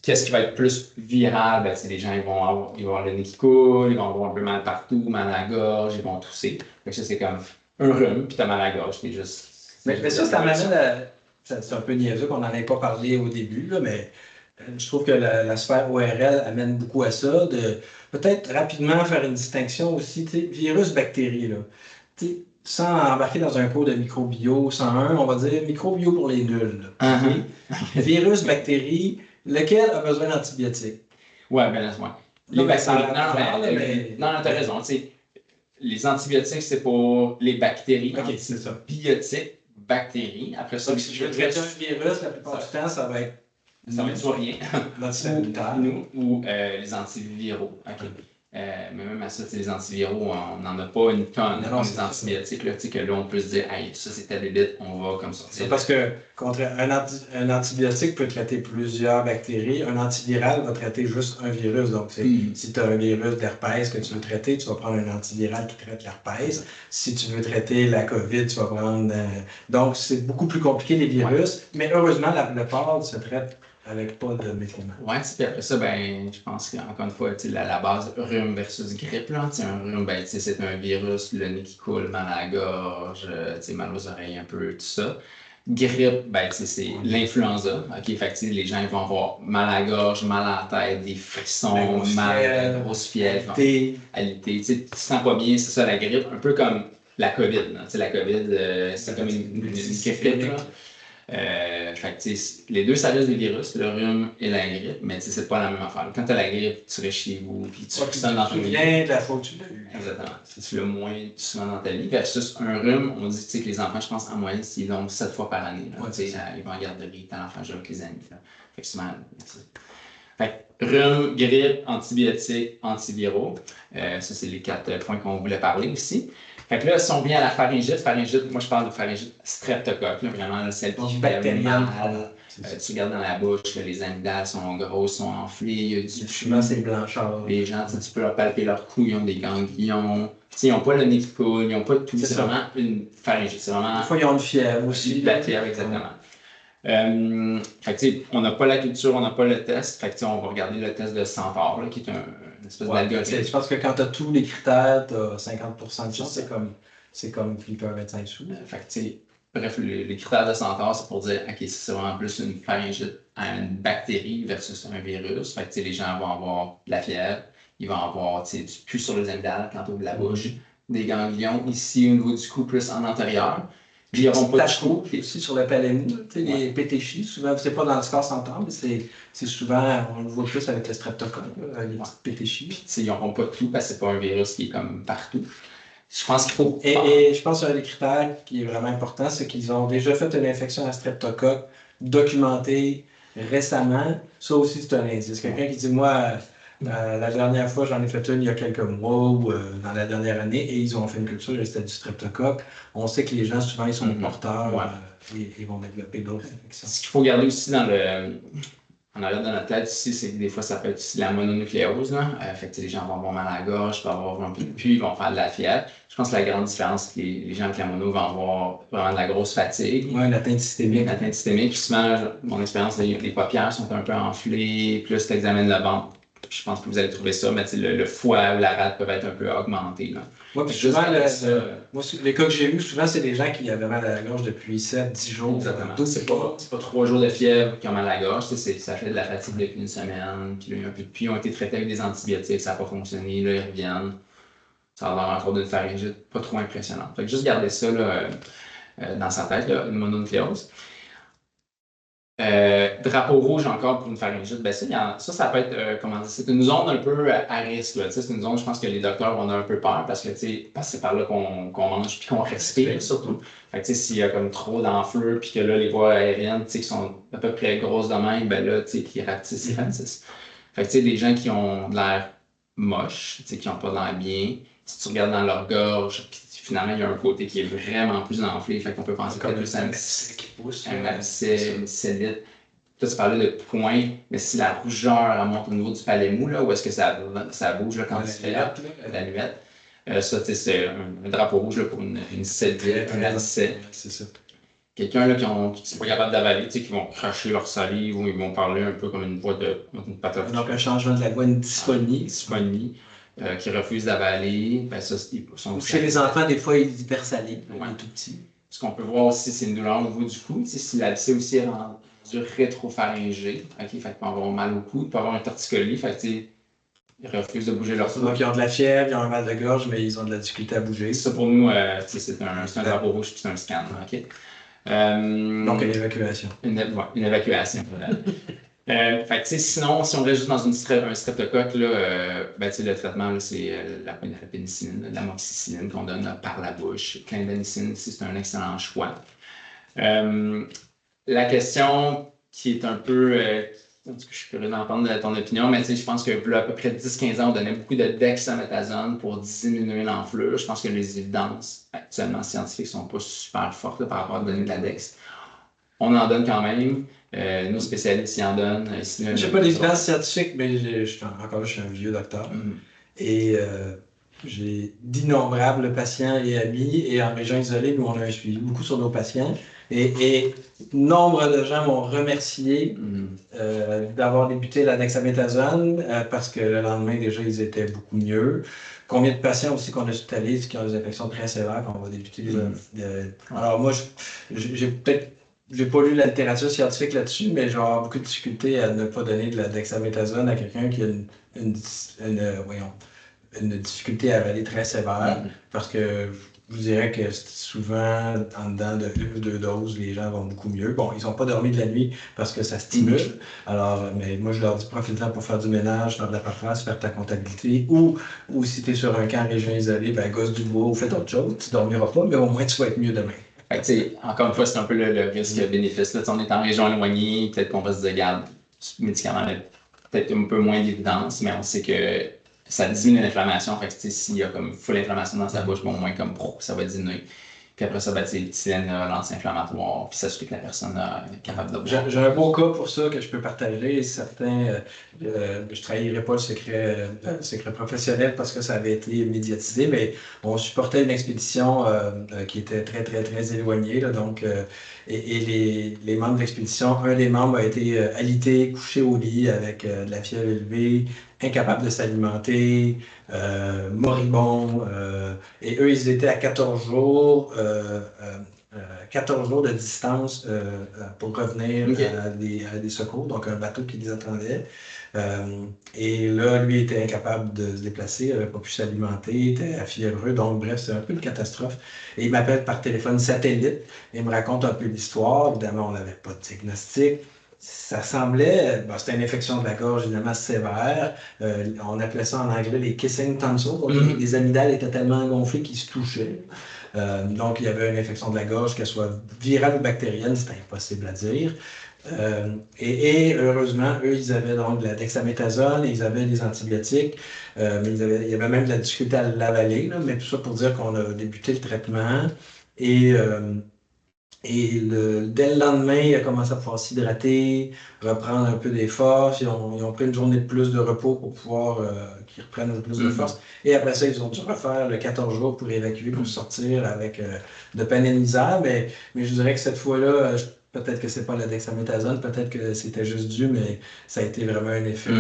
Qu'est-ce qui va être plus viral? Ben, les gens ils vont avoir le nez qui coule, ils vont avoir un peu mal partout, mal à la gorge, ils vont tousser. Fait que ça, c'est comme un rhume, puis tu as mal à la gorge, puis juste. Mais ça m'amène à. C'est un peu niaiseux qu'on n'en ait pas parlé au début, là, mais je trouve que la sphère ORL amène beaucoup à ça, de peut-être rapidement faire une distinction aussi, virus, bactéries. Là. Sans embarquer dans un cours de microbio 101, on va dire microbio pour les nuls. Virus, bactéries, lequel a besoin d'antibiotiques? Ouais, ben laisse-moi. Les bactéries. Non, t'as raison. Les antibiotiques, c'est pour les bactéries. OK, c'est ça. Biotiques, bactéries. Après ça, si je veux traiter un virus, la plupart du temps, ça va être soit rien. ou les antiviraux. OK. Mais même à ça, les antiviraux, on n'en a pas une tonne. Les antibiotiques, là, que là, on peut se dire, hey, ça, c'est telle élite, on va comme ça. C'est parce que contre un antibiotique peut traiter plusieurs bactéries. Un antiviral va traiter juste un virus. Donc, si tu as un virus d'herpès que tu veux traiter, tu vas prendre un antiviral qui traite l'herpès. Si tu veux traiter la COVID, tu vas prendre. Donc, c'est beaucoup plus compliqué, les virus. Mais heureusement, la plupart se traitent avec pas de médicaments. Oui, puis après ça, ben, je pense qu'encore une fois, la base rhume versus grippe, là, un rhume, ben, c'est un virus, le nez qui coule, mal à la gorge, mal aux oreilles un peu, tout ça. Grippe, ben, c'est l'influenza. OK, fait que, les gens ils vont avoir mal à la gorge, mal à la tête, des frissons, grosse fièvre, alité. Tu te sens pas bien, c'est ça la grippe. Un peu comme la COVID. La COVID, c'est comme une grippe. Fait que, les deux, ça reste des virus, le rhume et la grippe, mais c'est pas la même affaire. Quand tu as la grippe, tu restes chez vous, puis tu frissonnes dans ton lit. De la fois que tu l'as eu. Exactement. Tu l'as moins souvent dans ta vie. Versus un rhume, on dit que les enfants, je pense, en moyenne, ils l'ont 7 fois par année. Là, ils vont en garderie, t'as l'enfant joue avec les amis. Là. Fait que souvent, fait que, rhume, grippe, antibiotiques, antiviraux. Ça, c'est les 4 points qu'on voulait parler aussi. Fait que là, si on vient à la pharyngite, moi je parle de pharyngite streptocoque, là, vraiment celle qui fait mal. Tu regardes dans la bouche, là, les amygdales sont grosses, sont enflées, il y a du souvent c'est blanchard. Les gens, tu peux leur palper leurs couilles, ils ont des ganglions. Ils n'ont pas le nez qui coule, ils n'ont pas tout. C'est vraiment une pharyngite. Des fois, ils ont une fièvre aussi. De la fièvre, exactement. On n'a pas la culture, on n'a pas le test. On va regarder le test de Centaure, là, qui est une espèce d'algorithme. Je pense que quand tu as tous les critères, tu as 50% de chance. C'est comme flipper un médecin dessous. Bref, les critères de Centaure, c'est pour dire, OK, c'est vraiment plus une pharyngite à une bactérie versus un virus. Les gens vont avoir de la fièvre, ils vont avoir du pus sur les amygdales quand on ouvre la bouche, des ganglions ici au niveau du cou, plus en antérieur. Puis ils n'auront pas de trou aussi sur le palémo, les pétéchis, souvent, c'est pas dans le score Centaure, mais c'est souvent, on le voit plus avec le streptocoque, les petites pétéchis. Puis ils n'auront pas de tout parce que c'est pas un virus qui est comme partout. Je pense qu'il faut. Et je pense qu'un des critères qui est vraiment important, c'est qu'ils ont déjà fait une infection à streptocoque documentée récemment. Ça aussi, c'est un indice. Quelqu'un qui dit, moi, la dernière fois, j'en ai fait une il y a quelques mois ou dans la dernière année, et ils ont fait une culture et c'était du streptocoque. On sait que les gens, souvent, ils sont porteurs et ils vont développer d'autres infections. Ce qu'il faut garder aussi en arrière de notre tête ici, c'est que des fois, ça peut être aussi la mononucléose. Les gens vont avoir mal à la gorge, ils vont avoir un peu de pus, ils vont faire de la fièvre. Je pense que la grande différence, c'est que les gens avec la mono vont avoir vraiment de la grosse fatigue. Oui, l'atteinte systémique. L'atteinte systémique. Puis souvent, mon expérience, les paupières sont un peu enflées, plus tu examines le ventre. Je pense que vous allez trouver ça, mais le foie ou la rate peuvent être un peu augmentés. Oui, puis souvent, moi, les cas que j'ai eus, souvent, c'est des gens qui avaient mal à la gorge depuis 7-10 jours. Exactement. C'est pas 3 jours de fièvre qui ont mal à la gorge. Ça fait de la fatigue depuis une semaine. Puis là, il y a un peu de pus. Ils ont été traités avec des antibiotiques, ça n'a pas fonctionné. Là, ils reviennent. Ça a l'air encore d'une pharyngite pas trop impressionnante. Fait que juste garder ça là, dans sa tête, là, une mononucléose. Drapeau rouge encore pour une pharyngite, ben ça peut être, c'est une zone un peu à risque. C'est une zone, je pense que les docteurs vont avoir un peu peur parce que c'est par là qu'on mange puis qu'on respire surtout. Fait que s'il y a comme trop d'enflure puis que là, les voies aériennes qui sont à peu près grosses de même, ben là, qui ratissent, ils ratissent. Fait que les gens qui ont de l'air moche, qui n'ont pas de l'air bien, si tu regardes dans leur gorge, puis finalement, il y a un côté qui est vraiment plus enflé. Fait qu'on peut penser que c'est un abcès qui pousse, un abcès, une cellite. Là, tu parlais de points, mais si la rougeur remonte au niveau du palémo, là, où est-ce que ça bouge là, quand tu fais la nuette, ça, c'est un drapeau rouge là, pour une cellite, un abcès. C'est ça. Quelqu'un là, qui ne sont pas capables d'avaler, qui vont cracher leur salive ou ils vont parler un peu comme une voix de pathologie. Donc, un changement de la voix, une dysphonie. Qui refusent d'avaler. Ben ça, chez les enfants, des fois, ils hypersalent, tout petits. Ce qu'on peut voir aussi, c'est une douleur au niveau du cou. Si l'abcès aussi est rendu rétropharyngé, fait qu'ils vont avoir mal au cou, ils peuvent avoir un torticolis, ils refusent de bouger leur cou. Donc, ils ont de la fièvre, ils ont un mal de gorge, mais ils ont de la difficulté à bouger. Ça, pour nous, c'est un drapeau rouge puis c'est un scan. Okay? Donc, une évacuation. Une évacuation. Sinon, si on reste juste dans un streptocoque, là, le traitement, c'est la pénicilline, l'amoxicilline qu'on donne par la bouche. Clindamycine, c'est un excellent choix. La question qui est un peu... je suis curieux d'entendre ton opinion, mais je pense que là, à peu près 10-15 ans, on donnait beaucoup de dexaméthasone pour diminuer l'enflure. Je pense que les évidences actuellement scientifiques ne sont pas super fortes là, par rapport à donner de la dex. On en donne quand même. Nos spécialistes y en donnent. Je n'ai pas d'évidence scientifique, mais je suis un vieux docteur. Et j'ai d'innombrables patients et amis. Et en région isolée, nous, on a un suivi beaucoup sur nos patients. Et nombre de gens m'ont remercié d'avoir débuté la dexaméthasone parce que le lendemain, déjà, ils étaient beaucoup mieux. Combien de patients aussi qu'on hospitalise qui ont des infections très sévères qu'on va débuter. Alors moi, j'ai peut-être j'ai pas lu la littérature scientifique là-dessus, mais j'aurais beaucoup de difficulté à ne pas donner de la dexaméthasone à quelqu'un qui a voyons, une difficulté à avaler très sévère, parce que je vous dirais que souvent, en dedans de 1 ou 2 doses, les gens vont beaucoup mieux. Bon, ils n'ont pas dormi de la nuit parce que ça stimule. Alors, mais moi, je leur dis, profite-en pour faire du ménage, faire de la paperasse, faire ta comptabilité, ou si tu es sur un camp région isolée, ben gosse du bois ou fais autre chose. Tu ne dormiras pas, mais au moins, tu vas être mieux demain. Fait que, encore une fois, c'est un peu le risque-bénéfice. On est en région éloignée, peut-être qu'on va se dire, regarde, ce médicament a peut-être un peu moins d'évidence, mais on sait que ça diminue l'inflammation. Fait que s'il y a comme full inflammation dans sa bouche, bon, au moins comme ça va diminuer. Puis après ça, ben, Tylenol, l'anti-inflammatoire, puis s'assurer que la personne est capable de boire. J'ai un beau cas pour ça que je peux partager. Certains, je ne trahirai pas le secret professionnel parce que ça avait été médiatisé, mais on supportait une expédition qui était très, très, très éloignée. Là, donc, et les membres de l'expédition, un des membres a été alité, couché au lit avec de la fièvre élevée, incapable de s'alimenter, moribond. Et eux, ils étaient à 14 jours. 14 jours de distance pour revenir à des secours, donc un bateau qui les attendait. Et là, lui était incapable de se déplacer, il n'avait pas pu s'alimenter, était fiévreux, donc bref, c'est un peu une catastrophe. Et il m'appelle par téléphone satellite et me raconte un peu l'histoire. Évidemment, on n'avait pas de diagnostic. Ça semblait, c'était une infection de la gorge évidemment sévère. On appelait ça en anglais les kissing tonsils. Les amygdales étaient tellement gonflées qu'ils se touchaient. Donc, il y avait une infection de la gorge, qu'elle soit virale ou bactérienne, c'était impossible à dire. Et heureusement, eux, ils avaient donc de la dexaméthasone, ils avaient des antibiotiques, mais il y avait même de la difficulté à l'avaler, mais tout ça pour dire qu'on a débuté le traitement. Et dès le lendemain, il a commencé à pouvoir s'hydrater, reprendre un peu des forces. Ils ont pris une journée de plus de repos pour pouvoir qu'ils reprennent un peu plus de force. Et après ça, ils ont dû refaire le 14 jours pour évacuer, pour sortir avec de peine et de misère. Mais je dirais que cette fois-là, peut-être que c'est pas la dexaméthasone, peut-être que c'était juste dû, mais ça a été vraiment un effet.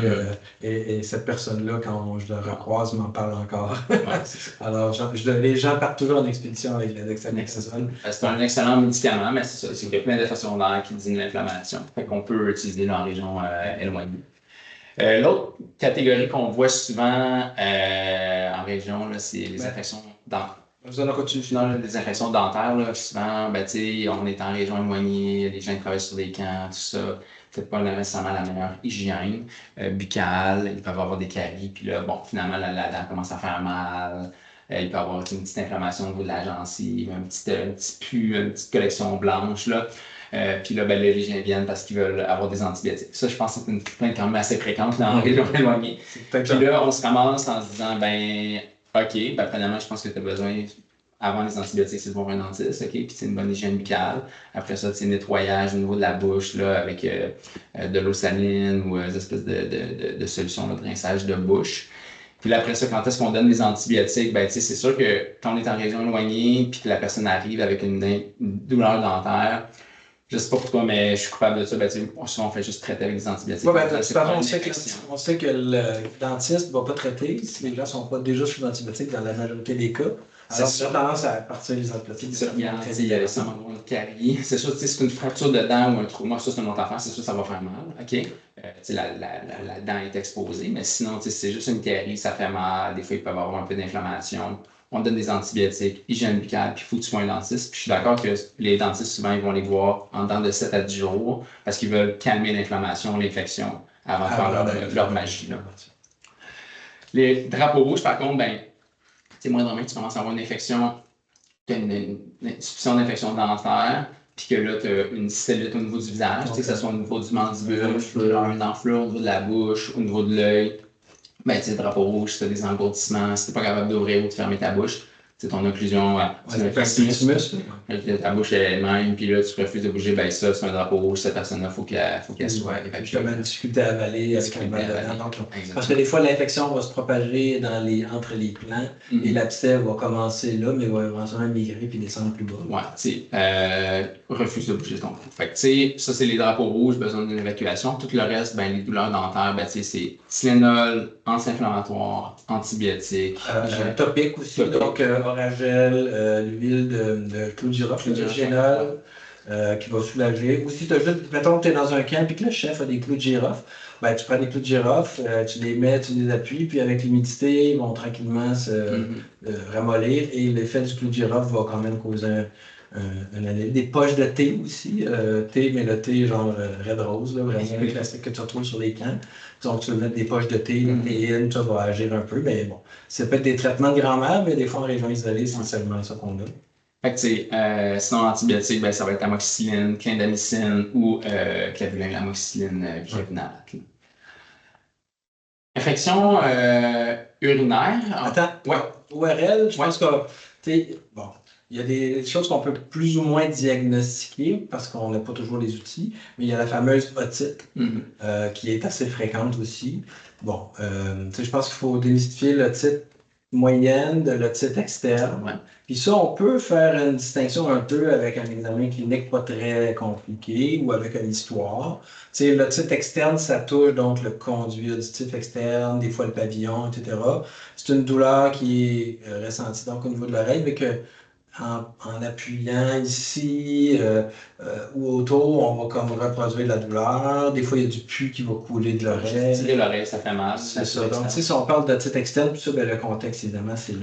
Et cette personne-là, quand je la recroise, m'en parle encore. Alors, les gens partent toujours en expédition avec la dexaméthasone. C'est un excellent médicament, mais c'est ça, c'est qu'il y a plein d'effets secondaires qui diminuent l'inflammation. Fait qu'on peut utiliser dans la région éloignée. L'autre catégorie qu'on voit souvent en région, là, c'est les infections dentaires. Dans les infections dentaires, là, souvent, on est en région éloignée, les gens travaillent sur des camps, tout ça. Peut-être pas nécessairement la meilleure hygiène buccale, ils peuvent avoir des caries, puis là, bon, finalement, la dent commence à faire mal. Il peut y avoir une petite inflammation au niveau de la gencive, un petit pu, une petite collection blanche, là. Puis là, les gens viennent parce qu'ils veulent avoir des antibiotiques. Ça, je pense que c'est une plainte quand même assez fréquente là, en région éloignée. Puis là, on se ramasse en se disant, OK, premièrement, je pense que tu as besoin, avant les antibiotiques, c'est de voir un dentiste, OK? Puis c'est une bonne hygiène buccale. Après ça, c'est nettoyage au niveau de la bouche, là, avec de l'eau saline ou des espèces de solutions de rinçage de bouche. Puis là, après ça, quand est-ce qu'on donne des antibiotiques? C'est sûr que quand on est en région éloignée puis que la personne arrive avec une douleur dentaire, je sais pas pour toi, mais je suis coupable de ça. Souvent, on fait juste traiter avec des antibiotiques. Oui, de toute façon, on sait que le dentiste ne va pas traiter si les gens ne sont pas déjà sous antibiotiques dans la majorité des cas. Alors, j'ai tendance à partir des antibiotiques. Il y a récemment une carie. C'est sûr, c'est une fracture de dent ou un trauma. Ça, c'est une autre affaire. C'est sûr, ça va faire mal. OK? La dent est exposée, mais sinon, c'est juste une carie, ça fait mal. Des fois, ils peuvent avoir un peu d'inflammation. On donne des antibiotiques, hygiène buccale, puis il faut que tu sois un dentiste. Puis je suis d'accord que les dentistes, souvent, ils vont les voir en dedans de 7 à 10 jours parce qu'ils veulent calmer l'inflammation, l'infection avant de faire leur magie. Là. Les drapeaux rouges, par contre, moindrement, tu commences à avoir une infection, tu as une suspicion d'infection dentaire, puis que là, tu as une cellulite au niveau du visage, que ce soit au niveau du mandibule, une enflure au niveau de la bouche, au niveau de l'œil. Le drapeau rouge, si tu as des engourdissements, si tu n'es pas capable d'ouvrir ou de fermer ta bouche, c'est ton occlusion, ta bouche est même, puis là, tu refuses de bouger, ça, c'est un drapeau rouge, cette personne-là, il faut qu'elle soit évacuée. Justement, une difficulté à avaler avec un mal de dents. Parce que des fois, l'infection va se propager entre les plans, et l'abcès va commencer là, mais va éventuellement migrer puis descendre plus bas. Refuse de bouger ton cou. Ça, c'est les drapeaux rouges, besoin d'une évacuation. Tout le reste, les douleurs dentaires, c'est Tylenol, anti-inflammatoire, antibiotique. Topique aussi, donc oragel, l'huile de clou de girofle, le génol, qui va soulager. Ou si tu as juste, mettons que tu es dans un camp et que le chef a des clous de girofle, ben, tu prends des clous de girofle, tu les mets, tu les appuies, puis avec l'humidité, ils vont tranquillement se ramollir et l'effet du clou de girofle va quand même causer un analyse. Des poches de thé aussi, thé, mais le thé genre red rose, là, vraiment le classique que tu retrouves sur les camps. Donc tu veux mettre des poches de thé, théine, ça va agir un peu, mais bon. Ça peut être des traitements de grand-mère, mais des fois en région isolée, c'est seulement ça qu'on a. Fait que, tu sais, sinon, antibiotiques, ben, ça va être amoxicilline, clindamycine ou clavulin, l'amoxicilline bicavinate. Infection urinaire. Attends, Ouais. ORL, je pense que, tu sais, bon, il y a des choses qu'on peut plus ou moins diagnostiquer parce qu'on n'a pas toujours les outils, mais il y a la fameuse otite qui est assez fréquente aussi. Bon, tu sais, je pense qu'il faut démystifier l'otite moyenne de l'otite externe. Ouais. Puis ça, on peut faire une distinction un peu avec un examen clinique pas très compliqué ou avec une histoire. Tu sais, l'otite externe, ça touche donc le conduit auditif externe, des fois le pavillon, etc. C'est une douleur qui est ressentie donc au niveau de l'oreille, mais que en appuyant ici ou autour, on va comme reproduire de la douleur. Des fois, il y a du pus qui va couler de l'oreille. Tirer l'oreille, ça fait mal. C'est ça. Donc, tu sais, si on parle d'otite externe, puis ça, ben, le contexte, évidemment, c'est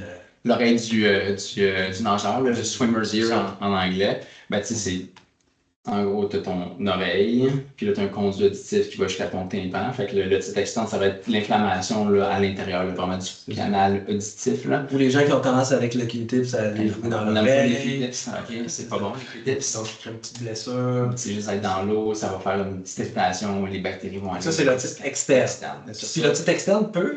l'oreille du nageur, le swimmer's ear en anglais. Ben, tu sais, c'est en gros, tu as ton oreille, puis là, tu as un conduit auditif qui va jusqu'à ton tympan. Fait que l'otite externe, ça va être l'inflammation à l'intérieur, vraiment du canal auditif. Là. Ou les gens qui ont tendance avec le Q-tip, ça les fout dans l'oreille. Les Q-tips, ok, c'est pas bon, les Q-tips. Donc, il crée une petite blessure. C'est juste être dans l'eau, ça va faire une petite irritation, les bactéries vont aller. Ça, c'est l'otite externe. Si l'otite externe peut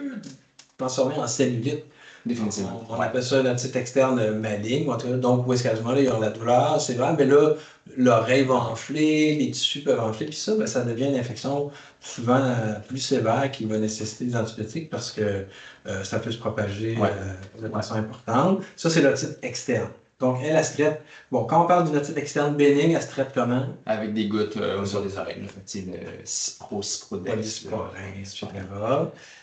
transformer en cellulite. Définitivement. On appelle ça l'otite externe maligne. Donc, où est-ce qu'à ce moment-là, ils ont la douleur, c'est vrai, mais là, l'oreille va enfler, les tissus peuvent enfler, puis ça, ben, ça devient une infection souvent plus sévère qui va nécessiter des antibiotiques parce que ça peut se propager de façon importante. Ça, c'est l'otite externe. Donc, elle se traite. Bon, quand on parle d'une otite externe bénigne, elle se traite comment? Avec des gouttes sur les oreilles, le cyprodex, etc.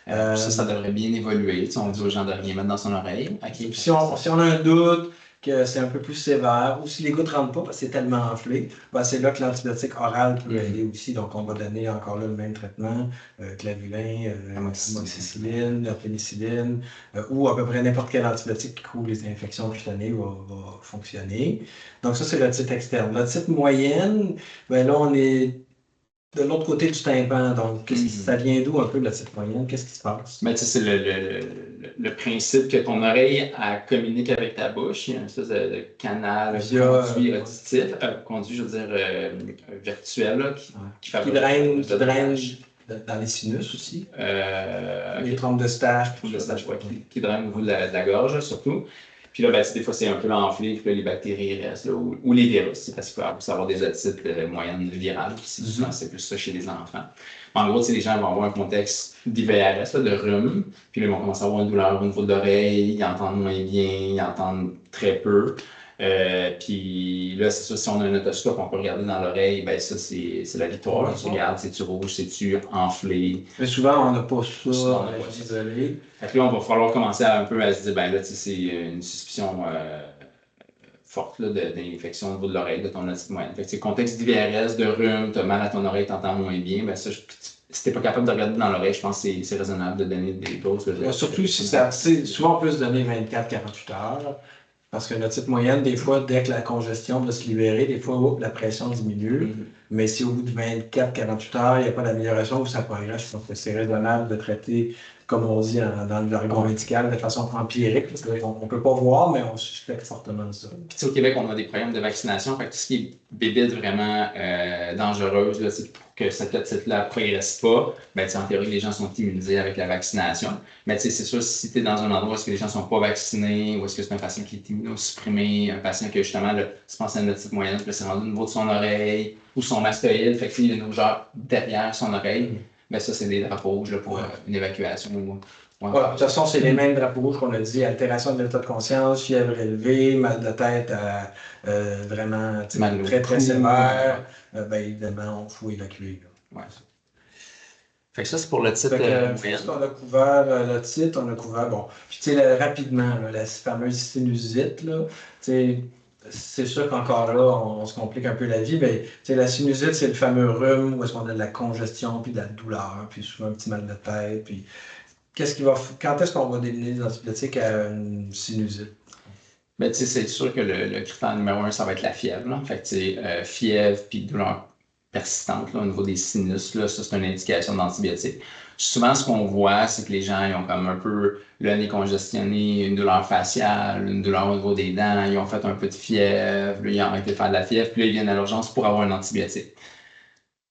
Ça devrait bien évoluer. Tu sais, on dit aux gens de rien mettre dans son oreille. Okay. Si on a un doute que c'est un peu plus sévère, ou si les gouttes ne rentrent pas parce que c'est tellement enflé, ben c'est là que l'antibiotique oral peut aider aussi. Donc, on va donner encore là le même traitement, clavulin, amoxicilline, la pénicilline, ou à peu près n'importe quel antibiotique qui couvre les infections cutanées va fonctionner. Donc, ça, c'est l'otite externe. L'otite moyenne, ben là, on est de l'autre côté du tympan. Donc, ça vient d'où un peu l'otite moyenne? Qu'est-ce qui se passe? Ben, c'est le principe que ton oreille communique avec ta bouche. Il y a une espèce de canal conduit auditif, conduit, je veux dire, virtuel, là, qui draine dans les sinus aussi. Les trompes de Stache. Qui draine au niveau de la gorge, surtout. Puis là, ben, des fois, c'est un peu enflé, puis là, les bactéries restent, là, ou les virus, parce qu'il faut avoir des otites moyennes virales. Souvent, c'est plus ça chez les enfants. En gros, les gens vont avoir un contexte d'IVRS, de rhume, puis là, ils vont commencer à avoir une douleur au niveau de l'oreille, ils entendent moins bien, ils entendent très peu. Puis là, c'est ça, si on a un otoscope, on peut regarder dans l'oreille, ben ça, c'est la victoire. Tu regardes, c'est-tu rouge, c'est-tu enflé. Mais souvent, on n'a pas ça, isolé. Fait que là, on va falloir commencer un peu à se dire, ben là, c'est une suspicion forte d'infection au niveau de l'oreille, de ton otite moyenne. Fait que contexte d'IVRS, de rhume, tu as mal à ton oreille, tu entends moins bien, ben ça, si t'es pas capable de regarder dans l'oreille, je pense que c'est raisonnable de donner des doses. Surtout si souvent on peut se donner 24-48 heures. Parce que l'otite moyenne, des fois, dès que la congestion va se libérer, des fois, la pression diminue. Mais si au bout de 24-48 heures, il n'y a pas d'amélioration ou ça progresse, je pense que c'est raisonnable de traiter, comme on dit dans le jargon médical, de façon empirique. Parce qu'on ne peut pas voir, mais on suspecte fortement de ça. Puis au Québec, on a des problèmes de vaccination. Fait que tout ce qui est bébite vraiment dangereuse, là, pour que cette otite-là ne progresse pas, ben, en théorie, les gens sont immunisés avec la vaccination. Mais c'est sûr, si tu es dans un endroit où les gens ne sont pas vaccinés, ou est-ce que c'est un patient qui est immunosupprimé, un patient que justement, se pense à une otite moyenne, puis c'est rendu au niveau de son oreille ou son mastoïde, fait qu'il y a une rougeur derrière son oreille, ben ça, c'est des drapeaux rouges là, pour une évacuation. Voilà, de toute façon, c'est les mêmes drapeaux rouges qu'on a dit, altération de l'état de conscience, fièvre élevée, mal de tête vraiment très, très sévère. Ben, évidemment, il faut évacuer. Ouais. Fait que ça, c'est pour le titre. On a couvert le titre, on a couvert, bon, puis tu sais, rapidement, la fameuse sinusite, là, tu sais, c'est sûr qu'encore là, on se complique un peu la vie. Mais la sinusite, c'est le fameux rhume où est-ce qu'on a de la congestion, puis de la douleur, puis souvent un petit mal de tête. Puis quand est-ce qu'on va donner des antibiotiques à une sinusite? Ben, c'est sûr que le critère numéro 1, ça va être la fièvre. Là. Fait que, fièvre puis douleur persistante là, au niveau des sinus, là, ça, c'est une indication d'antibiotique. Souvent, ce qu'on voit, c'est que les gens ils ont comme un peu le nez congestionné, une douleur faciale, une douleur au niveau des dents, ils ont fait un peu de fièvre, là, ils ont arrêté de faire de la fièvre, puis là, ils viennent à l'urgence pour avoir un antibiotique.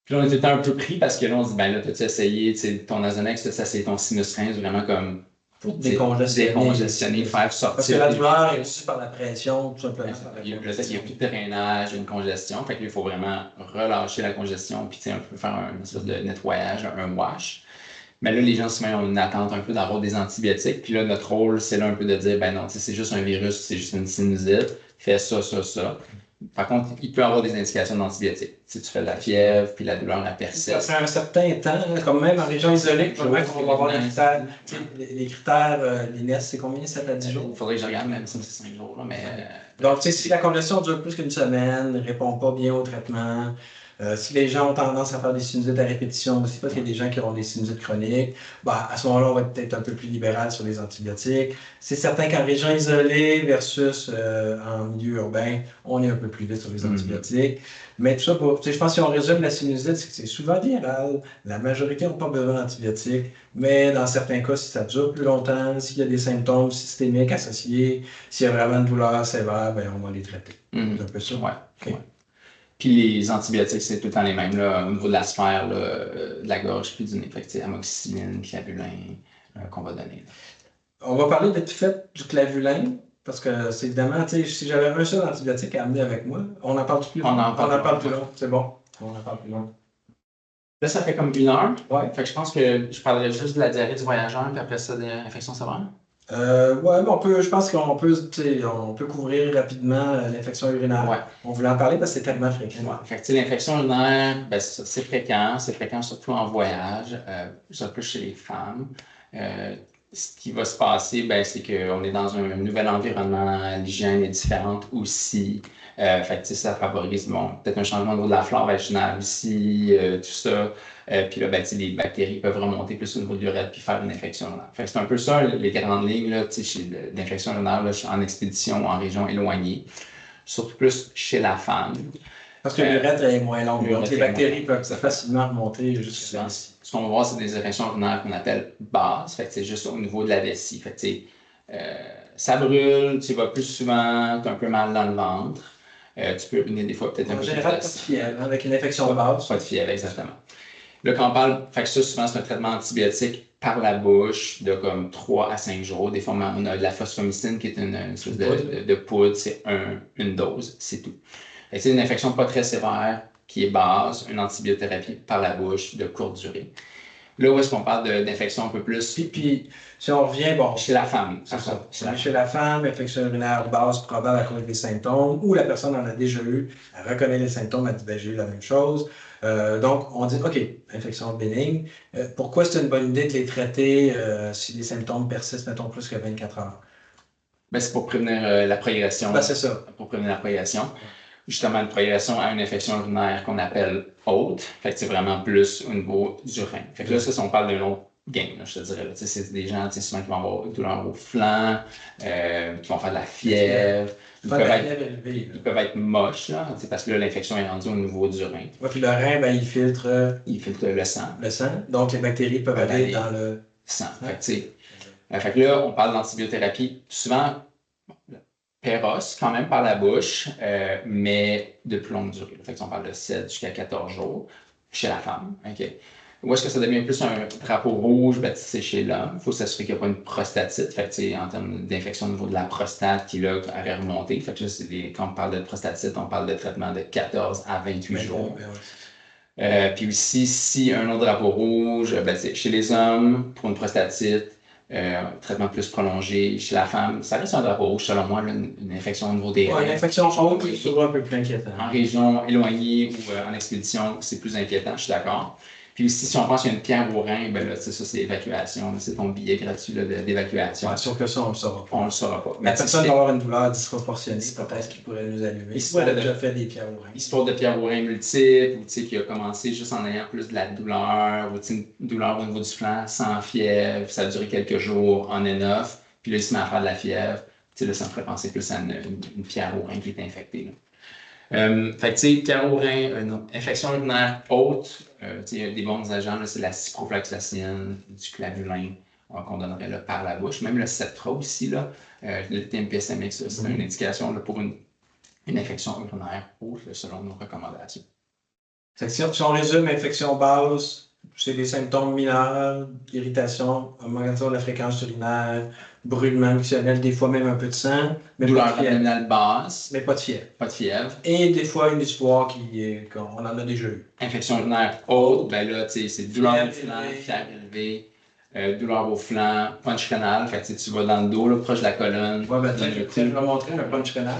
Puis là, on était un peu pris parce que là, on se dit, ben là, t'as-tu essayé ton Nasonex, ça, c'est ton sinus rince, vraiment comme pour décongestionner, faire sortir. Parce que la douleur est aussi par la pression, tout simplement. Il y a plus de drainage, une congestion. Fait qu'il faut vraiment relâcher la congestion, puis un peu faire une espèce de nettoyage, un wash. Mais là, les gens souvent ont une attente un peu d'avoir des antibiotiques. Puis là, notre rôle, c'est là un peu de dire, ben non, c'est juste un virus, c'est juste une sinusite, fais ça, ça, ça. Par contre, il peut y avoir des indications d'antibiotiques. Si tu fais de la fièvre, puis la douleur la persiste. Après un certain temps, comme même en région isolée, on va avoir des critères. Les critères, l'INES, c'est combien? 7 à 10 jours? Il faudrait que je regarde, même si c'est 5 jours. Là, mais... Donc, si la congestion dure plus qu'une semaine, ne répond pas bien au traitement, si les gens ont tendance à faire des sinusites à répétition aussi, parce qu'il y a des gens qui auront des sinusites chroniques, à ce moment-là, on va être peut-être un peu plus libéral sur les antibiotiques. C'est certain qu'en région isolée versus en milieu urbain, on est un peu plus vite sur les antibiotiques. Mais tout ça, je pense que si on résume la sinusite, c'est que c'est souvent viral. La majorité n'ont pas besoin d'antibiotiques. Mais dans certains cas, si ça dure plus longtemps, s'il y a des symptômes systémiques associés, s'il y a vraiment une douleur sévère, ben, on va les traiter. C'est un peu ça. Ouais. Okay. Ouais. Puis les antibiotiques, c'est tout le temps les mêmes là, au niveau de la sphère là, de la gorge puis du nez. Fait que amoxicilline, clavulin qu'on va donner. Là. On va parler vite fait du clavulin. Parce que c'est évidemment, si j'avais un seul antibiotique à amener avec moi, on en parle plus long. On en parle plus long, c'est bon. On en parle plus long. Là, ça fait comme 1 heure. Ouais. Fait que je pense que je parlerai juste de la diarrhée du voyageur, puis après ça, de l'infection sévère. Ouais, mais je pense qu'on peut couvrir rapidement l'infection urinaire. Ouais. On voulait en parler parce que c'est tellement fréquent. Ouais. Fait que l'infection urinaire, ben, c'est fréquent surtout en voyage, surtout chez les femmes. Ce qui va se passer, ben, c'est qu'on est dans un nouvel environnement, l'hygiène est différente aussi. Fait que, ça favorise peut-être un changement au niveau de la flore vaginale aussi, tout ça. Puis là, ben, les bactéries peuvent remonter plus au niveau de l'urètre puis faire une infection urinaire. Fait que c'est un peu ça, les grandes lignes là, chez l'infection urinaire en expédition ou en région éloignée. Surtout plus chez la femme. Parce que l'urètre est moins longue, donc les bactéries peuvent facilement remonter jusqu'à ici. Ce qu'on va voir, c'est des infections urinaires qu'on appelle basses, fait que c'est juste au niveau de la vessie. Fait que ça brûle, tu vas plus souvent, tu as un peu mal dans le ventre. Tu peux uriner des fois peut-être un peu plus. En général, pas de fièvre, avec une infection basse. Pas de fièvre, exactement. Là, quand on parle, fait que ça, souvent, c'est un traitement antibiotique par la bouche de comme 3 à 5 jours. Des fois, on a de la phosphomycine qui est une espèce de poudre, c'est une dose, c'est tout. C'est une infection pas très sévère qui est basse, une antibiothérapie par la bouche de courte durée. Là où est-ce qu'on parle d'infection un peu plus? Puis si on revient, chez la femme. C'est ça. Chez la femme, infection urinaire basse probable à cause des symptômes, ou la personne en a déjà eu, elle reconnaît les symptômes, elle dit ben, j'ai eu la même chose. Donc, on dit, OK, infection bénigne. Pourquoi c'est une bonne idée de les traiter si les symptômes persistent, mettons, plus que 24 heures? Ben, c'est pour prévenir la progression. Ben, c'est ça. Pour prévenir la progression. Justement, une progression à une infection urinaire qu'on appelle haute. Fait que c'est vraiment plus au niveau du rein. Fait que là, ça, si on parle d'un autre game, là, je te dirais. C'est des gens souvent qui vont avoir une douleur au flanc, qui vont faire de la fièvre. Ils peuvent être moches, là, parce que là, l'infection est rendue au niveau du rein. Oui, puis le rein, ben, il filtre le sang. Le sang. Donc, les bactéries peuvent aller dans le sang. Fait que là, on parle d'antibiothérapie. Souvent, péros, quand même par la bouche, mais de plus longue durée. Fait que on parle de 7 jusqu'à 14 jours chez la femme. Okay. Où est-ce que ça devient plus un drapeau rouge? Ben, c'est chez l'homme. Il faut s'assurer qu'il n'y a pas une prostatite. Fait que, en termes d'infection au niveau de la prostate qui là, aurait remonté. Fait que là, quand on parle de prostatite, on parle de traitement de 14 à 28 jours. Puis aussi, si un autre drapeau rouge, ben, c'est chez les hommes, pour une prostatite, traitement plus prolongé chez la femme, ça reste un drapeau rouge, selon moi, là, une infection au niveau des reins. Une infection haute, c'est souvent un peu plus inquiétant. En région éloignée ou en expédition, c'est plus inquiétant, je suis d'accord. Puis aussi, si on pense qu'il y a une pierre au rein, ben là, ça, c'est évacuation. C'est ton billet gratuit d'évacuation. Ouais, sauf que ça, on ne le saura pas. On ne le saura pas. La personne va avoir une douleur disproportionnée, peut-être qu'il pourrait nous allumer. Histoire on a déjà fait des pierres au rein. Histoire de pierre au rein multiple, ou qui a commencé juste en ayant plus de la douleur, ou une douleur au niveau du flanc, sans fièvre, ça a duré quelques jours, on est neuf, puis là, il se met à faire de la fièvre. Là, ça me ferait penser plus à une pierre au rein qui est infectée. Là. Fait que, tu sais, pierre au rein, une infection urinaire haute, il y a des bons agents, là, c'est la ciprofloxacine, du clavulin, qu'on donnerait là, par la bouche. Même le Cettra aussi, là, le TMPSMX, c'est une indication là, pour une infection urinaire haute, là, selon nos recommandations. Si on résume, infection basse, c'est des symptômes mineurs, irritation, augmentation de la fréquence urinaire, brûlement mictionnel, des fois même un peu de sang, mais douleur pas de fièvre. abdominale basse, Mais pas de fièvre. pas de fièvre. Et des fois une histoire qu'on en a déjà eu. Infection urinaire haute, ben là, tu sais, c'est douleur au flanc, fièvre élevée, douleur au flanc, punch canal, fait que tu vas dans le dos, là, proche de la colonne. Ouais, ben, je vais montrer un punch renal.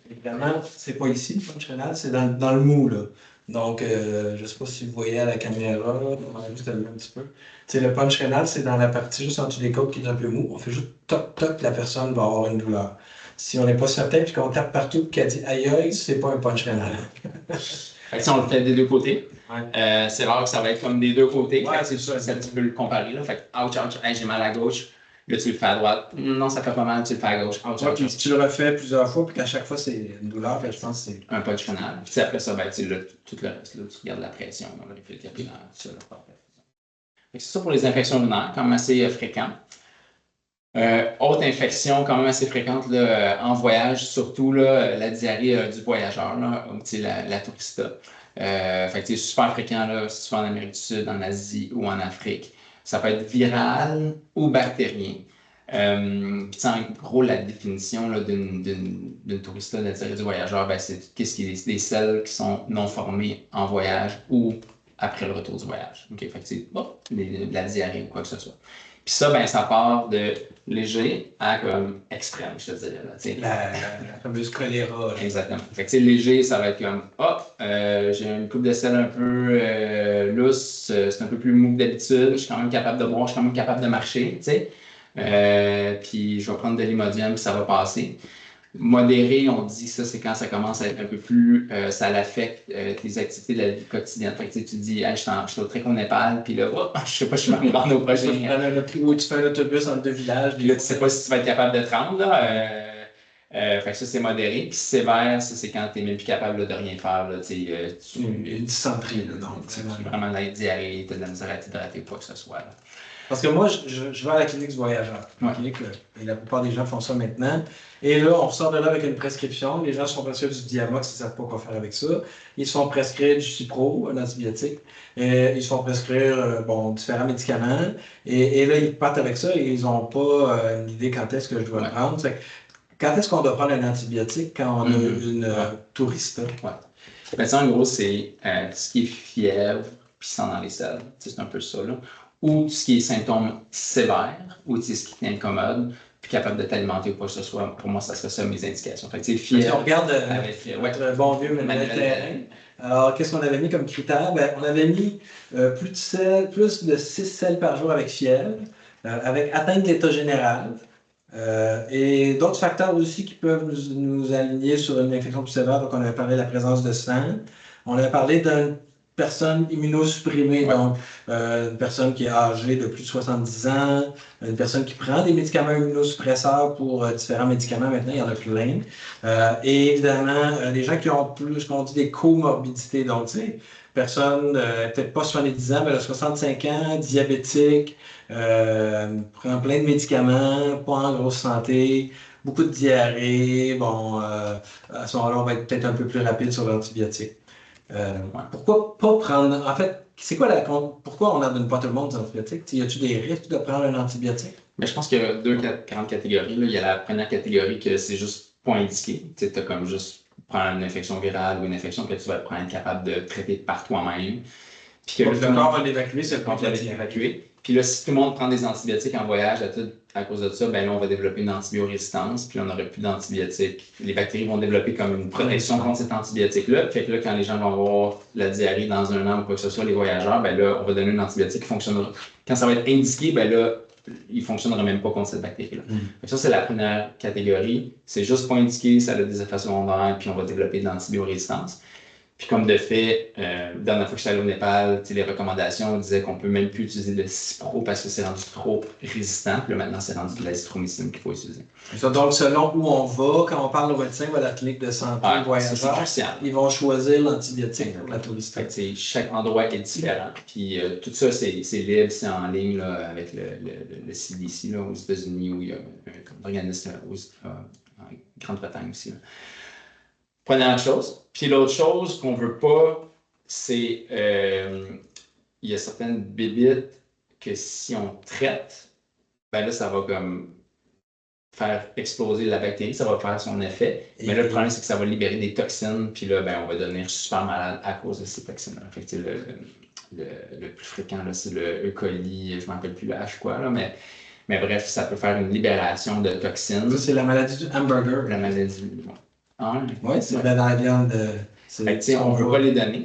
Évidemment, c'est pas ici le punch renal, c'est dans le mou, là. Donc, je ne sais pas si vous voyez à la caméra, là, on va juste allumer un petit peu. T'sais, le punch renal, c'est dans la partie juste en dessous des côtes qui est un peu mou. On fait juste toc toc, la personne va avoir une douleur. Si on n'est pas certain puis qu'on tape partout et qu'elle dit aïe aïe, c'est pas un punch renal. Fait que si on le fait des deux côtés, c'est rare que ça va être comme des deux côtés. Ouais, c'est ça. Tu peux le comparer. Là. Fait que ouch, ouch, hey, j'ai mal à gauche. Là, tu le fais à droite. Non, ça fait pas mal, tu le fais à gauche. Ouch, ouch, Puis si tu le refais plusieurs fois, puis qu'à chaque fois c'est une douleur, je pense que c'est. un punch canal. Puis après ça, ben, tout le reste, là, tu regardes la pression, le refil capillaire, tout ça. C'est ça pour les infections urinaires, quand même assez fréquent. Autre infection quand même assez fréquente là, en voyage, surtout là, la diarrhée du voyageur, là, ou la tourista. Fait que c'est super fréquent là, si tu vas en Amérique du Sud, en Asie ou en Afrique. Ça peut être viral ou bactérien. En gros, la définition d'une tourista de la diarrhée du voyageur, ben, c'est qu'est-ce qui est des selles qui sont non formées en voyage ou après le retour du voyage. Okay? Fait que c'est de la diarrhée ou quoi que ce soit. Puis ça, ben, ça part de léger à comme extrême, je te dirais. La fameuse choléra. Là. Exactement. Fait que léger, ça va être comme j'ai une coupe de sel un peu lousse, c'est un peu plus mou que d'habitude, je suis quand même capable de boire, je suis quand même capable de marcher, tu sais. Puis je vais prendre de l'Imodium, puis ça va passer. Modéré, on dit ça, c'est quand ça commence à être un peu plus, ça l'affecte tes activités de la vie quotidienne. Fait que tu te dis, hey, je suis au trek au Népal, puis là, je sais pas, je suis même dans nos projets. Ou tu fais un autobus entre deux villages. Puis là, tu sais pas si tu vas être capable de te rendre, là. Fait que ça, c'est modéré. Puis sévère, ça, c'est quand tu n'es même plus capable là, de rien faire. Là, une dysenterie, là, donc. Vraiment de la diarrhée, tu as de la misère à t'hydrater, quoi que ce soit. Là. Parce que moi, je vais à la clinique du voyageur. Et la plupart des gens font ça maintenant. Et là, on ressort de là avec une prescription. Les gens se font prescrire du Diamox, ils ne savent pas quoi faire avec ça. Ils se font prescrire du Cipro, un antibiotique. Et ils se font prescrire différents médicaments. Et là, ils partent avec ça et ils n'ont pas une idée quand est-ce que je dois le prendre. Quand est-ce qu'on doit prendre un antibiotique quand on a une touriste? Ben, en gros, c'est tout ce qui est fièvre, puis sang dans les selles. C'est un peu ça. Là. Ou tout ce qui est symptômes sévères, ou ce qui t'incommode, puis capable de t'alimenter ou quoi que ce soit. Pour moi, ça serait ça mes indications. Fait que, si on regarde notre bon vieux Manuel Terrain, alors qu'est-ce qu'on avait mis comme critère? Ben, on avait mis plus de 6 sels par jour avec fièvre, avec atteinte de l'état général. Et d'autres facteurs aussi qui peuvent nous aligner sur une infection plus sévère. Donc, on avait parlé de la présence de sang. On avait parlé d'une personne immunosupprimée, donc une personne qui est âgée de plus de 70 ans, une personne qui prend des médicaments immunosuppresseurs pour différents médicaments. Maintenant, il y en a plein. Et évidemment, les gens qui ont plus, ce qu'on dit, des comorbidités. Donc, tu sais, personne, peut-être pas 70 ans, mais elle a 65 ans, diabétique, prend plein de médicaments, pas en grosse santé, beaucoup de diarrhée. Bon, à ce moment-là, on va être peut-être un peu plus rapide sur l'antibiotique. Pourquoi pas prendre... En fait, c'est quoi pourquoi on n'en donne pas tout le monde des antibiotiques? Y a-t-il des risques de prendre un antibiotique? Mais je pense qu'il y a deux grandes catégories. Là. Il y a la première catégorie que c'est juste pas indiqué. Tu as comme juste prendre une infection virale ou une infection que tu vas être capable de traiter par toi-même. Puis que le corps va l'évacuer, c'est le corps va l'évacuer. Puis là, si tout le monde prend des antibiotiques en voyage à toutes à cause de ça, ben là, on va développer une antibiorésistance, puis on n'aurait plus d'antibiotiques. Les bactéries vont développer comme une protection contre cet antibiotique-là. Fait que là, quand les gens vont avoir la diarrhée dans un an ou quoi que ce soit, les voyageurs, ben là, on va donner un antibiotique qui fonctionnera. Quand ça va être indiqué, ben là, il ne fonctionnera même pas contre cette bactérie-là. Ça, c'est la première catégorie. C'est juste pas indiqué, ça a des effets secondaires, puis on va développer de l'antibiorésistance. Puis comme de fait, la dernière fois que je suis allé au Népal, les recommandations disaient qu'on ne peut même plus utiliser de Cipro parce que c'est rendu trop résistant. Puis là, maintenant, c'est rendu de l'azithromycine qu'il faut utiliser. Ça, donc, selon où on va, quand on parle au médecin ou à la clinique de santé, voyageurs, ils vont choisir l'antibiotique pour la touristique. Chaque endroit est différent. Puis tout ça, c'est libre, c'est en ligne là, avec le CDC là, aux États-Unis, où il y a un organisme en Grande-Bretagne aussi. Là. Première chose. Puis l'autre chose qu'on veut pas, c'est il y a certaines bébites que si on traite, ben là, ça va comme faire exploser la bactérie, ça va faire son effet. Mais là, le problème, c'est que ça va libérer des toxines, puis là, ben, on va devenir super malade à cause de ces toxines-là. Fait que, le plus fréquent, c'est le E. coli, je ne m'en rappelle plus le H quoi, là, mais bref, ça peut faire une libération de toxines. Ça, c'est la maladie du hamburger. La maladie. Oui, c'est la viande. Fait que, on ne veut pas les donner.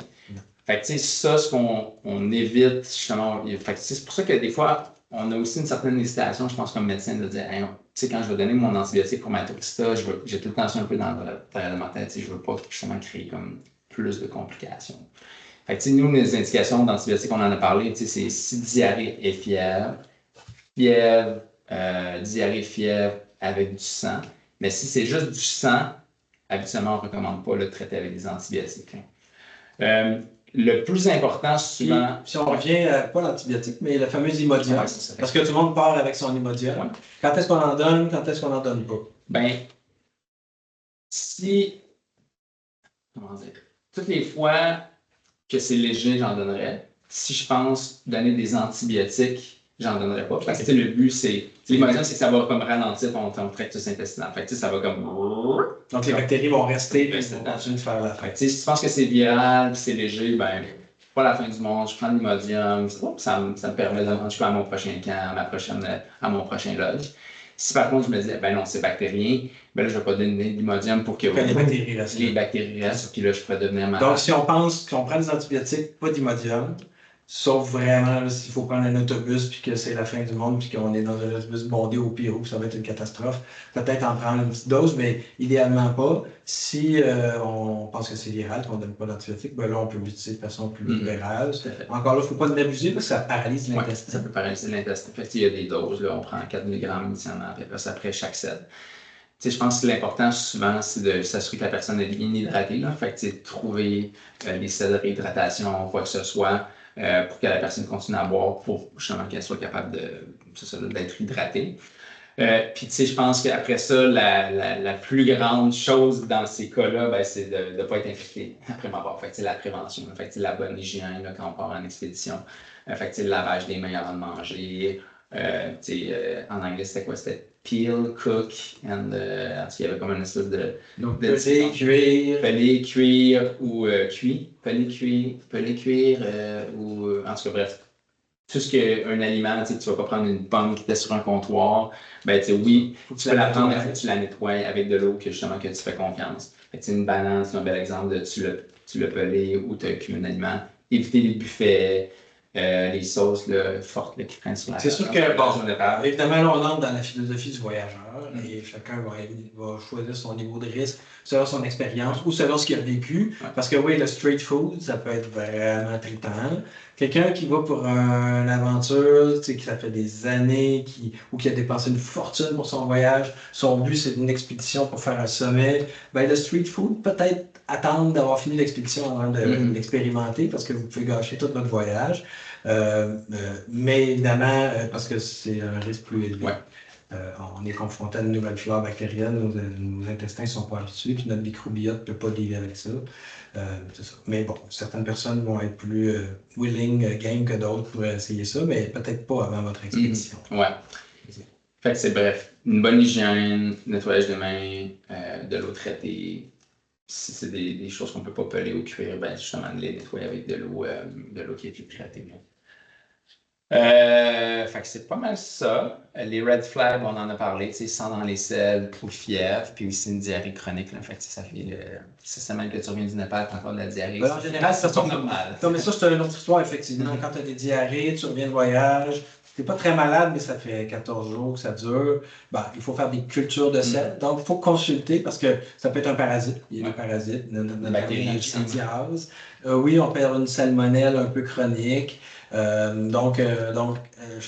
Fait que, ça, ce qu'on évite, justement, c'est pour ça que des fois, on a aussi une certaine hésitation, je pense, comme médecin, de dire, hey, quand je vais donner mon antibiotique pour ma toxita, j'ai tout le temps ça un peu dans ma tête, je ne veux pas justement créer comme plus de complications. Fait que, nous, les indications d'antibiotiques, on en a parlé, c'est si diarrhée et fièvre, diarrhée, fièvre avec du sang. Mais si c'est juste du sang, habituellement, on ne recommande pas le traiter avec des antibiotiques. Le plus important, souvent... Puis, si on revient pas l'antibiotique, mais le fameux Imodium. Ouais, parce que tout le monde part avec son Imodium. Ouais. Quand est-ce qu'on en donne, quand est-ce qu'on n'en donne pas? Ben, si... Comment dire? Toutes les fois que c'est léger, j'en donnerais. Si je pense donner des antibiotiques, j'en donnerais pas. Parce que le but, c'est... L'Imodium, c'est que ça va comme ralentir ton tractus intestinal. Fait que ça va comme... Donc les bactéries vont rester et vont continuer de faire la fête. Si tu penses que c'est viral, c'est léger, ben pas la fin du monde, je prends l'Imodium, ça me permet de rentrer à mon prochain camp, à mon prochain lodge. Si par contre je me dis, ben non, c'est bactérien, ben là je vais pas donner l'Imodium pour que les bactéries restent, puis là je pourrais devenir malade. Donc si on pense qu'on prend des antibiotiques, pas d'Imodium, sauf vraiment s'il faut prendre un autobus puis que c'est la fin du monde puis qu'on est dans un autobus bondé au Pérou, ça va être une catastrophe. Peut-être en prendre une petite dose, mais idéalement pas. Si on pense que c'est viral, qu'on ne donne pas d'antibiotiques, ben là, on peut l'utiliser de façon plus libérale. Encore là, il ne faut pas l'abuser parce que ça paralyse l'intestin. Ça peut paralyser l'intestin. Fait il y a des doses, là, on prend 4 mg initialement, puis après chaque 7. Je pense que l'important souvent, c'est de s'assurer que la personne est bien hydratée. Là. Fait que, trouver des sels de réhydratation, quoi que ce soit, pour que la personne continue à boire pour justement qu'elle soit capable d'être hydratée. Puis, je pense qu'après ça, la plus grande chose dans ces cas-là, ben, c'est de ne pas être infecté après m'avoir fait la prévention. Fait la bonne hygiène là, quand on part en expédition. Le lavage des mains avant de manger. En anglais, c'était quoi? C'était peel, cook, and il y avait comme une espèce de... Donc, peler, cuire. Peler, cuire ou cuit. Peler, cuire, ou... en tout cas, bref. Tout ce qu'un aliment, tu ne vas pas prendre une pomme qui était sur un comptoir, ben oui, tu vas la prendre, mais tu la nettoies avec de l'eau que justement que tu fais confiance. Une banane, c'est un bel exemple de tu l'as pelé ou tu as cuit un aliment. Éviter les buffets, les sauces là, fortes là, qui prennent sur la C'est sûr que, bon, évidemment, là, on entre dans la philosophie du voyageur et chacun va choisir son niveau de risque selon son expérience ou selon ce qu'il a vécu. Parce que oui, le street food, ça peut être vraiment trippant. Quelqu'un qui va pour une aventure, qui ça fait des années, ou qui a dépensé une fortune pour son voyage, son but c'est une expédition pour faire un sommet, ben le street food, peut-être attendre d'avoir fini l'expédition avant de l'expérimenter parce que vous pouvez gâcher tout votre voyage. Mais évidemment, parce que c'est un risque plus élevé. Ouais. On est confronté à une nouvelle flore bactérienne, nos intestins ne sont pas habitués, puis notre microbiote ne peut pas dealer avec ça. C'est ça. Mais bon, certaines personnes vont être plus game que d'autres pour essayer ça, mais peut-être pas avant votre expédition. Ouais. Fait que c'est bref, une bonne hygiène, nettoyage des mains, de l'eau traitée. Si c'est des choses qu'on ne peut pas peler ou cuire, ben justement de les nettoyer avec de l'eau qui a été traitée. Fait que c'est pas mal ça. Les red flags, on en a parlé, sang dans les selles, trop de fièvre, puis aussi une diarrhée chronique. Là. Fait que ça fait 6 semaines que tu reviens du Népal, t'as encore de la diarrhée. En général, ça tombe normal. Non, mais ça, c'est une autre histoire, effectivement. Quand tu as des diarrhées, tu reviens de voyage, tu n'es pas très malade, mais ça fait 14 jours que ça dure. Il faut faire des cultures de sel. Donc, il faut consulter parce que ça peut être un parasite. Il y a des parasites, notamment la candidiase. Oui, on peut avoir une salmonelle un peu chronique. Je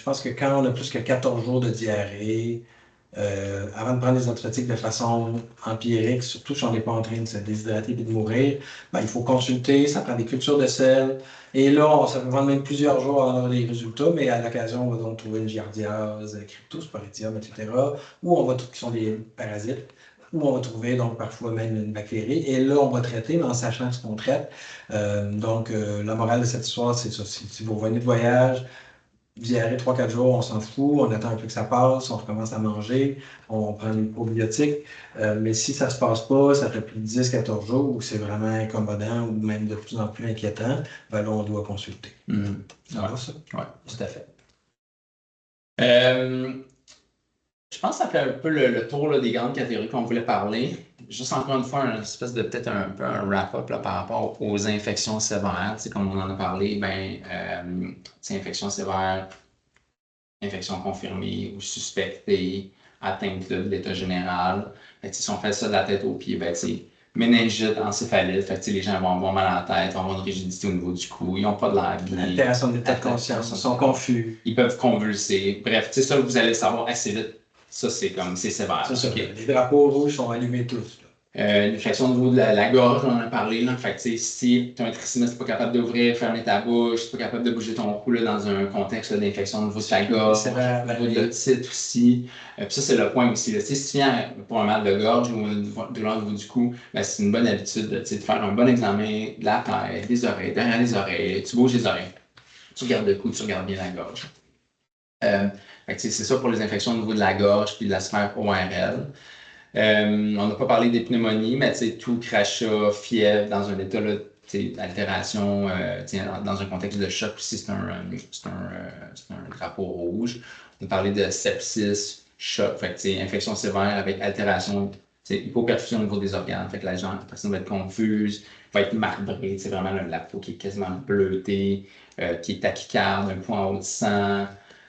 pense que quand on a plus que 14 jours de diarrhée, avant de prendre des antibiotiques de façon empirique, surtout si on n'est pas en train de se déshydrater et de mourir, il faut consulter, ça prend des cultures de sel. Et là, ça peut prendre même plusieurs jours avant d'avoir des résultats, mais à l'occasion, on va donc trouver une giardiase, cryptosporidium, etc., qui sont des parasites, où on va trouver donc parfois même une bactérie. Et là, on va traiter, mais en sachant ce qu'on traite. La morale de cette histoire, c'est ça. Si vous revenez de voyage, diarrhée 3-4 jours, on s'en fout, on attend un peu que ça passe, on recommence à manger, on prend des probiotiques. Mais si ça ne se passe pas, ça fait plus de 10-14 jours où c'est vraiment incommodant ou même de plus en plus inquiétant, là, on doit consulter. Ça va, ça? Oui, tout à fait. Je pense que ça fait un peu le tour là, des grandes catégories qu'on voulait parler. Juste encore une fois, une espèce de peut-être un peu un wrap-up par rapport aux infections sévères. Comme on en a parlé, infections sévères, infections confirmées ou suspectées, atteinte de l'état général. Si on fait ça de la tête aux pieds, méningite, encéphalite, les gens vont avoir mal à la tête, vont avoir une rigidité au niveau du cou, ils n'ont pas de l'air bien. Altération de l'état de conscience, ils sont confus. Ils peuvent convulser. Bref, ça, vous allez savoir assez vite. Ça, c'est sévère. C'est ça. Les drapeaux rouges sont allumés tous. Une infection au niveau de la gorge, on en a parlé. Là. Fait que, si tu as un trisomie, tu n'es pas capable d'ouvrir, fermer ta bouche, tu n'es pas capable de bouger ton cou là, dans un contexte d'infection au niveau de ta gorge, au niveau de l'otite aussi. Puis ça, c'est le point aussi. Là. Si tu viens pour un mal de gorge ou une douleur au niveau du cou, c'est une bonne habitude de faire un bon examen de la tête, des oreilles, derrière les oreilles. Tu bouges les oreilles. Tu regardes le cou, tu regardes bien la gorge. C'est ça pour les infections au niveau de la gorge puis de la sphère ORL. On n'a pas parlé des pneumonies, mais tout crachat, fièvre, dans un état d'altération, dans un contexte de choc aussi, c'est un drapeau rouge. On a parlé de sepsis, choc, infection sévère avec altération, hypoperfusion au niveau des organes. La personne va être confuse, va être marbrée, vraiment la peau qui est quasiment bleutée, qui est tachycarde, un point en haut de sang.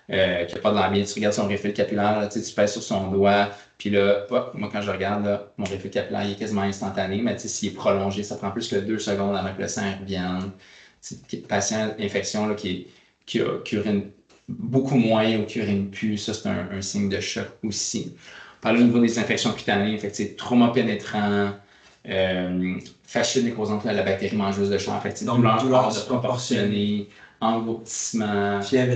Qui n'a pas de l'air bien, tu regardes son refil capillaire, là, tu pèses sur son doigt, puis là, moi quand je regarde, là, mon refil capillaire il est quasiment instantané, mais s'il est prolongé, ça prend plus que 2 secondes avant que le sang revienne. Patient infection là, qui urine beaucoup moins ou qui urine plus, ça c'est un signe de choc aussi. On parle au niveau des infections cutanées, trauma pénétrant, fasciite nécrosante à la bactérie mangeuse de chair, douleur disproportionnée, engourdissement, fièvre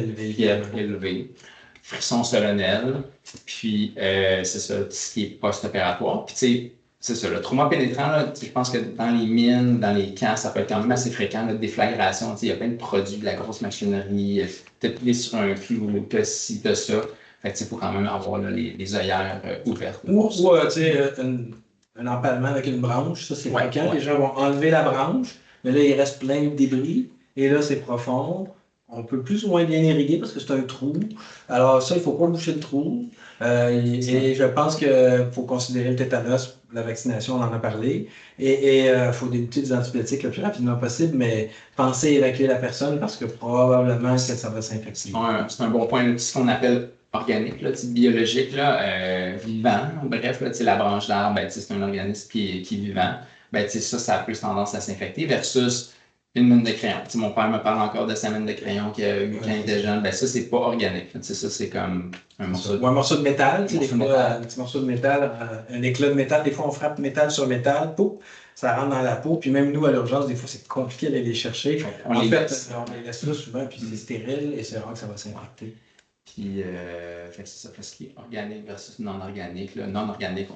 élevée, frisson solennel, puis c'est ça, tout ce qui est post-opératoire. Puis c'est ça, le trauma pénétrant, là, je pense que dans les mines, dans les camps, ça peut être quand même assez fréquent, la déflagration, il y a plein de produits, de la grosse machinerie, peut-être plié sur un clou, que ci, de ça. Il faut quand même avoir là, les œillères ouvertes. Ou un empalement avec une branche, ça c'est fréquent. Les gens vont enlever la branche, mais là il reste plein de débris. Et là, c'est profond. On peut plus ou moins bien irriguer parce que c'est un trou. Alors ça, il ne faut pas boucher le trou. Et je pense qu'il faut considérer le tétanos, la vaccination, on en a parlé. Et il faut débuter des antibiotiques le plus rapidement possible, mais pensez évacuer la personne parce que probablement que ça va s'infecter. C'est un bon point. Ce qu'on appelle organique, là, biologique, là, vivant. Bref, là, la branche d'arbre, c'est un organisme qui est vivant. Ça a plus tendance à s'infecter versus une mine de crayon. Mon père me parle encore de sa mine de crayon qu'il a eu quand il était jeune. Ça, c'est pas organique. Ça, c'est comme un morceau de... Ou un morceau de métal. Un petit morceau de métal, un éclat de métal. Des fois, on frappe métal sur métal, pouf, ça rentre dans la peau. Puis même nous, à l'urgence, des fois, c'est compliqué d'aller les chercher. On les laisse là souvent, puis c'est stérile et c'est rare que ça va s'infecter. Puis, c'est ça, ce qui est organique versus non-organique. Non-organique,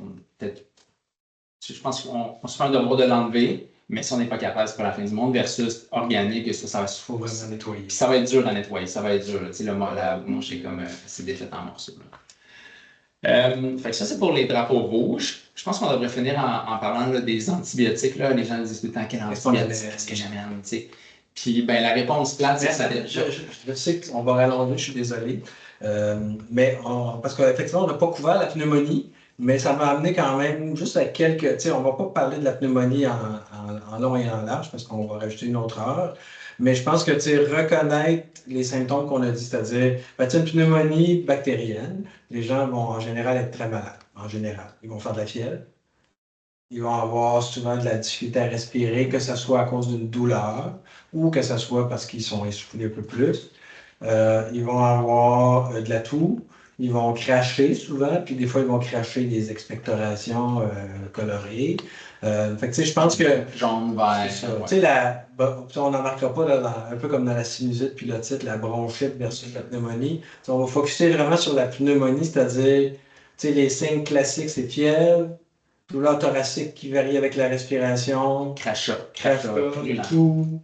je pense qu'on se fait un devoir de l'enlever. Mais si on n'est pas capable, c'est pas la fin du monde, versus organique, ça va se faut vraiment nettoyer. Puis ça va être dur à nettoyer, ça va être dur. La bouche est comme, c'est défait en morceaux. Fait que ça, c'est pour les drapeaux rouges. Je pense qu'on devrait finir en parlant là, des antibiotiques. Là. Les gens disent tout le temps quel antibiotique est-ce que j'amène. Puis, ben, la réponse plate, c'est ça. Je sais qu'on va rallonger, je suis désolé. Parce qu'effectivement, on n'a pas couvert la pneumonie, mais ça m'a amené quand même juste à quelques. Tu sais, on ne va pas parler de la pneumonie en long et en large parce qu'on va rajouter une autre heure. Mais je pense que tu sais, reconnaître les symptômes qu'on a dit, c'est-à-dire une pneumonie bactérienne, les gens vont en général être très malades. En général, ils vont faire de la fièvre. Ils vont avoir souvent de la difficulté à respirer, que ce soit à cause d'une douleur ou que ce soit parce qu'ils sont essoufflés un peu plus. Ils vont avoir de la toux, ils vont cracher souvent, puis des fois, ils vont cracher des expectorations colorées. Fait que, tu sais, je pense que. Jaune, vert. Tu sais, on n'en marquera pas, là, un peu comme dans la sinusite puis l'otite, la bronchite versus la pneumonie. On va focuser vraiment sur la pneumonie, c'est-à-dire, tu sais, les signes classiques, c'est fièvre, douleur thoracique qui varie avec la respiration, crachat, tout.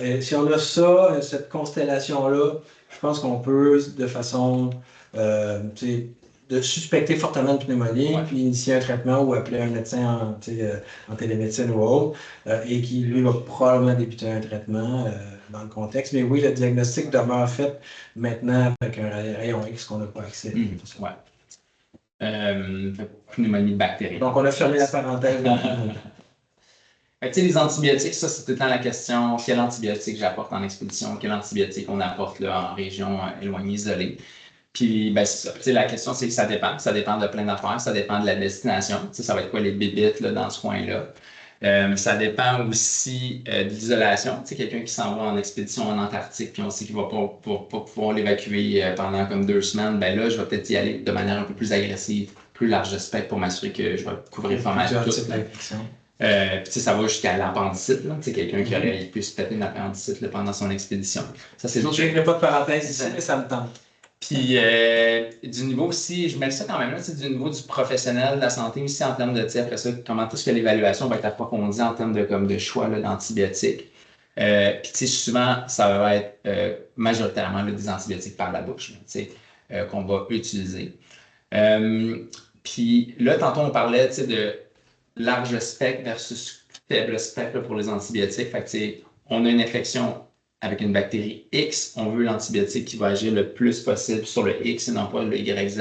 Et si on a ça, cette constellation-là, je pense qu'on peut, de façon de suspecter fortement une pneumonie, puis initier un traitement ou appeler un médecin en télémédecine ou autre, et qui, lui, va probablement débuter un traitement dans le contexte. Mais oui, le diagnostic demeure fait maintenant avec un rayon X qu'on n'a pas accès. Pneumonie bactérienne. Donc, on a fermé la parenthèse. Les antibiotiques, ça, c'est tout le temps la question, quel antibiotique j'apporte en expédition, quel antibiotique on apporte là, en région éloignée, isolée. Puis, ben, c'est ça. La question, c'est que ça dépend. Ça dépend de plein d'affaires. Ça dépend de la destination. Ça va être quoi les bébites là, dans ce coin-là. Ça dépend aussi de l'isolation. Quelqu'un qui s'en va en expédition en Antarctique, puis on sait qu'il ne va pas pouvoir l'évacuer pendant comme 2 semaines, ben là, je vais peut-être y aller de manière un peu plus agressive, plus large spectre pour m'assurer que je vais couvrir pas mal tout. Puis ça va jusqu'à l'appendicite, quelqu'un qui aurait pu se péter une appendicite là, pendant son expédition. Ça, c'est je n'écrirai pas de parenthèse ici, mais ça me tente. Puis du niveau aussi, je mets ça quand même là, du niveau du professionnel de la santé aussi en termes de, après ça, comment tout ce que l'évaluation va être approfondie en termes de choix d'antibiotiques. Puis souvent, ça va être majoritairement là, des antibiotiques par la bouche qu'on va utiliser. Puis là, tantôt, on parlait de large spectre versus faible spectre pour les antibiotiques. Fait que, on a une infection avec une bactérie X, on veut l'antibiotique qui va agir le plus possible sur le X et non pas le YZ.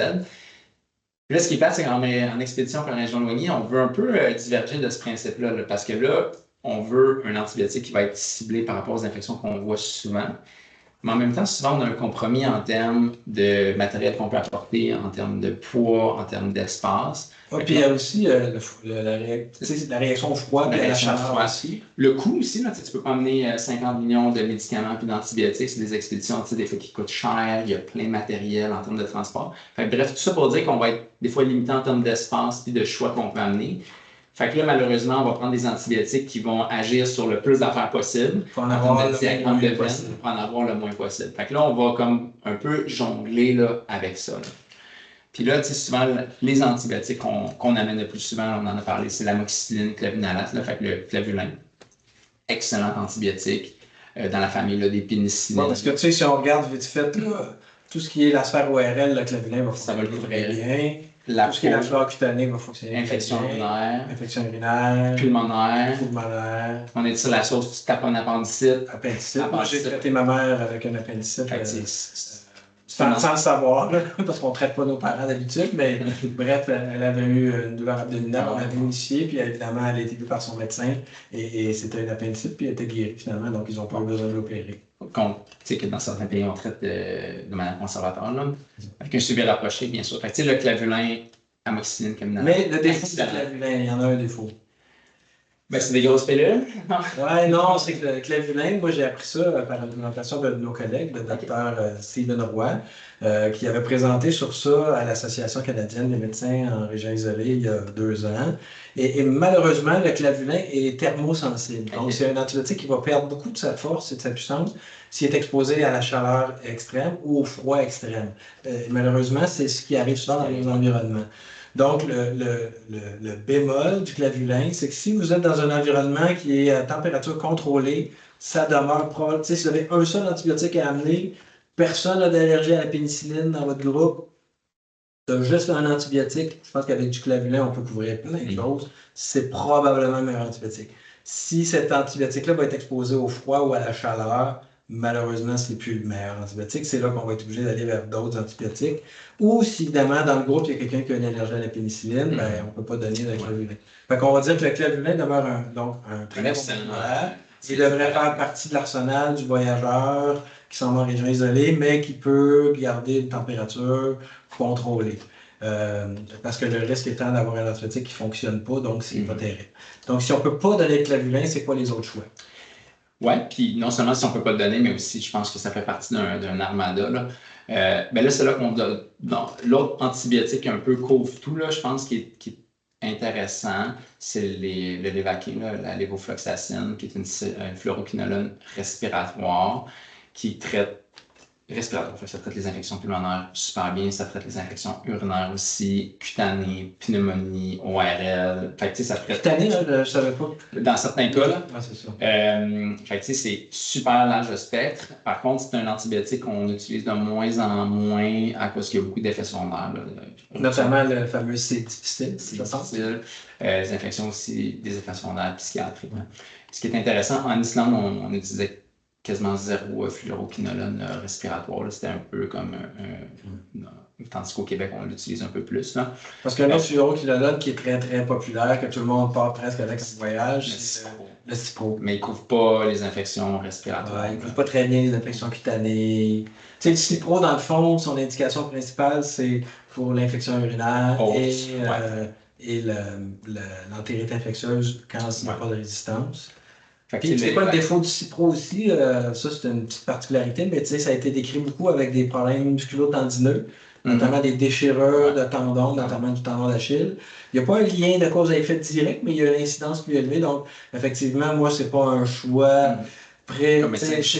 Puis là, ce qui est passe, c'est qu'en expédition par région éloignée, on veut un peu diverger de ce principe-là, parce que là, on veut un antibiotique qui va être ciblé par rapport aux infections qu'on voit souvent. Mais en même temps, souvent, on a un compromis en termes de matériel qu'on peut apporter, en termes de poids, en termes d'espace. Puis il y a aussi la réaction au froid et la chaleur aussi. Le coût aussi, là, tu peux pas amener 50 millions de médicaments puis d'antibiotiques, c'est des expéditions des fois qui coûtent cher, il y a plein de matériel en termes de transport. Bref, tout ça pour dire qu'on va être des fois limité en termes d'espace et de choix qu'on peut amener. Fait que là, malheureusement, on va prendre des antibiotiques qui vont agir sur le plus d'affaires possible. Pour en avoir le moins possible. Fait que là, on va comme un peu jongler là, avec ça. Là. Puis là, souvent, les antibiotiques qu'on amène le plus souvent, on en a parlé, c'est l'amoxicilline, clavulanate, fait que le clavulin. Excellent antibiotique dans la famille là, des pénicillines. Parce que tu sais, si on regarde vite fait, là, tout ce qui est la sphère ORL, le clavulin va fonctionner très bien. Tout ce qui est la flore cutanée va fonctionner infection urinaire, pulmonaire. On est sur la sauce, tu tapes un appendicite. Moi, j'ai traité ma mère avec un appendicite. Sans le savoir, là, parce qu'on ne traite pas nos parents d'habitude, mais bref, elle avait eu une douleur abdominale, on l'avait initiée, puis évidemment, elle a été vue par son médecin, et c'était une appendicite, puis elle était guérie finalement, donc ils n'ont pas eu besoin de l'opérer. Tu sais que dans certains pays, on traite de manière conservatoire, là, avec un suivi rapproché, bien sûr. Fait que, le clavulin, amoxicilline, clavulanate. Mais le défaut du clavulin, il y en a un défaut. Ben, c'est des grosses pilules. Non, c'est que le clavulin, moi j'ai appris ça par une présentation de nos collègues, le docteur Stephen Roy, qui avait présenté sur ça à l'Association canadienne des médecins en région isolée il y a 2 ans. Et malheureusement, le clavulin est thermosensible. Donc, c'est un antibiotique qui va perdre beaucoup de sa force et de sa puissance s'il est exposé à la chaleur extrême ou au froid extrême. Malheureusement, c'est ce qui arrive souvent dans nos environnements. Donc, le bémol du clavulin, c'est que si vous êtes dans un environnement qui est à température contrôlée, ça demeure proche. Si vous avez un seul antibiotique à amener, personne n'a d'allergie à la pénicilline dans votre groupe, c'est juste un antibiotique. Je pense qu'avec du clavulin, on peut couvrir plein de choses. C'est probablement le meilleur antibiotique. Si cet antibiotique-là va être exposé au froid ou à la chaleur, malheureusement, ce n'est plus le meilleur antibiotique. C'est là qu'on va être obligé d'aller vers d'autres antibiotiques. Ou si, évidemment, dans le groupe, il y a quelqu'un qui a une allergie à la pénicilline, ben, on ne peut pas donner de clavulin. Fait qu'on va dire que le clavulin demeure un très bon médicament. Il devrait faire partie de l'arsenal du voyageur qui s'en va en région isolée, mais qui peut garder une température contrôlée. Parce que le risque étant d'avoir un antibiotique qui ne fonctionne pas, donc c'est pas terrible. Donc, si on ne peut pas donner le clavulin, c'est quoi les autres choix? Oui, puis non seulement si on ne peut pas le donner, mais aussi, je pense que ça fait partie d'un armada. Là. Ben là, c'est là qu'on donne. L'autre antibiotique un peu couvre tout, là, je pense, qui est intéressant, c'est le Levaquin, la lévofloxacine, qui est une fluoroquinolone respiratoire qui traite respiratoire. Ça traite les infections pulmonaires super bien, ça traite les infections urinaires aussi, cutanées, pneumonie, ORL. Fait que, ça traite. Cutanées, je ne savais pas. Dans certains cas, là. Ah, c'est ça. Fait que, c'est super large spectre. Par contre, c'est un antibiotique qu'on utilise de moins en moins à cause qu'il y a beaucoup d'effets secondaires. Notamment le fameux C. difficile. Les infections aussi, des effets secondaires psychiatriques. Ce qui est intéressant, en Islande, on utilisait quasiment zéro fluoroquinolone respiratoire. C'était un peu comme tandis qu'au Québec, on l'utilise un peu plus. Là. Parce que l'autre fluoroquinolone qui est très, très populaire, que tout le monde part presque avec son voyage, c'est le Cipro. Mais il ne couvre pas les infections respiratoires. Il ne couvre pas très bien les infections cutanées. Tu sais, le Cipro, dans le fond, son indication principale, c'est pour l'infection urinaire et l'entérite infectieuse quand il n'y a pas de résistance. Puis, c'est quoi le défaut du Cipro aussi? Ça, c'est une petite particularité, mais ça a été décrit beaucoup avec des problèmes musculo-tendineux, notamment des déchirures de tendons, notamment du tendon d'Achille. Il n'y a pas un lien de cause à effet direct, mais il y a une incidence plus élevée. Donc, effectivement, moi, c'est pas un choix chez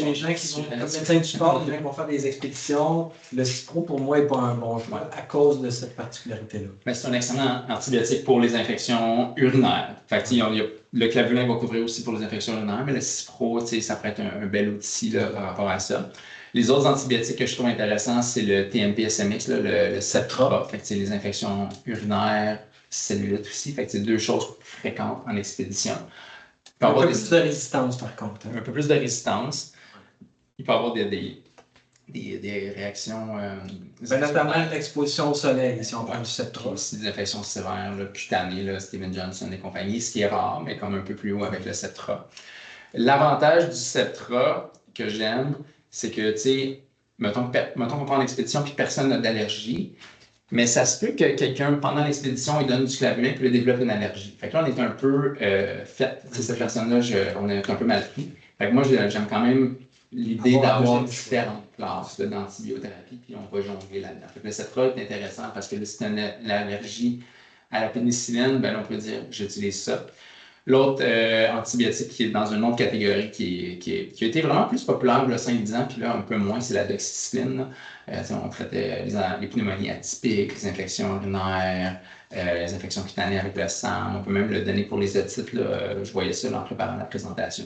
les gens qui vont, comme médecin du sport, les gens qui vont faire des expéditions. Le Cipro, pour moi, n'est pas un bon choix à cause de cette particularité-là. Mais c'est un excellent antibiotique pour les infections urinaires. Fait que, le clavulin va couvrir aussi pour les infections urinaires, mais le Cipro, ça pourrait être un bel outil là, par rapport à ça. Les autres antibiotiques que je trouve intéressants, c'est le TMP-SMX, le Septra. Fait que, les infections urinaires, cellulite aussi. Fait que c'est deux choses fréquentes en expédition. Un peu plus de résistance, par contre. Un peu plus de résistance. Il peut y avoir des réactions. Notamment l'exposition au soleil, si on prend du Septra. Aussi des infections sévères, cutanées, Steven Johnson et compagnie, ce qui est rare, mais comme un peu plus haut avec le Septra. L'avantage du Septra que j'aime, c'est que, tu sais, mettons qu'on prend l'expédition puis personne n'a d'allergie, mais ça se peut que quelqu'un, pendant l'expédition, il donne du clavulin puis il développe une allergie. Fait que là, on est un peu fait. Cette personne-là, on est un peu mal pris. Fait que moi, j'aime quand même l'idée d'avoir différentes classes d'antibiothérapie, puis on va jongler là-dedans. Fait que le Septra est intéressant parce que là, si tu as une allergie à la pénicilline, ben là, on peut dire j'utilise ça. L'autre antibiotique qui est dans une autre catégorie qui a été vraiment plus populaire il y a 5-10 ans, puis là un peu moins, c'est la doxycycline. On traitait les pneumonies atypiques, les infections urinaires, les infections cutanées avec le sang. On peut même le donner pour les otites. Je voyais ça en préparant la présentation.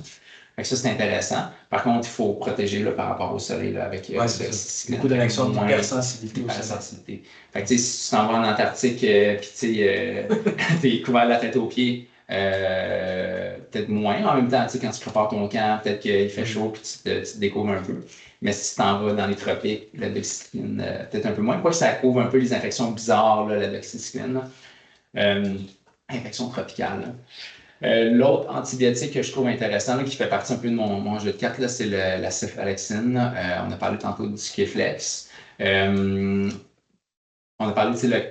Fait que ça, c'est intéressant. Par contre, il faut protéger par rapport au soleil avec beaucoup de réactions d'hypersensibilité. Fait que si tu t'en vas en Antarctique puis tu es couvert de la tête aux pieds, peut-être moins. En même temps, quand tu prépares ton camp, peut-être qu'il fait chaud puis tu te découvres un peu. Mais si tu t'en vas dans les tropiques, la doxycycline, peut-être un peu moins. Quoi que ça couvre un peu les infections bizarres, la doxycycline. Infection tropicale. L'autre antibiotique que je trouve intéressant, qui fait partie un peu de mon jeu de cartes, c'est la céphalexine. On a parlé tantôt du Keflex. On a parlé le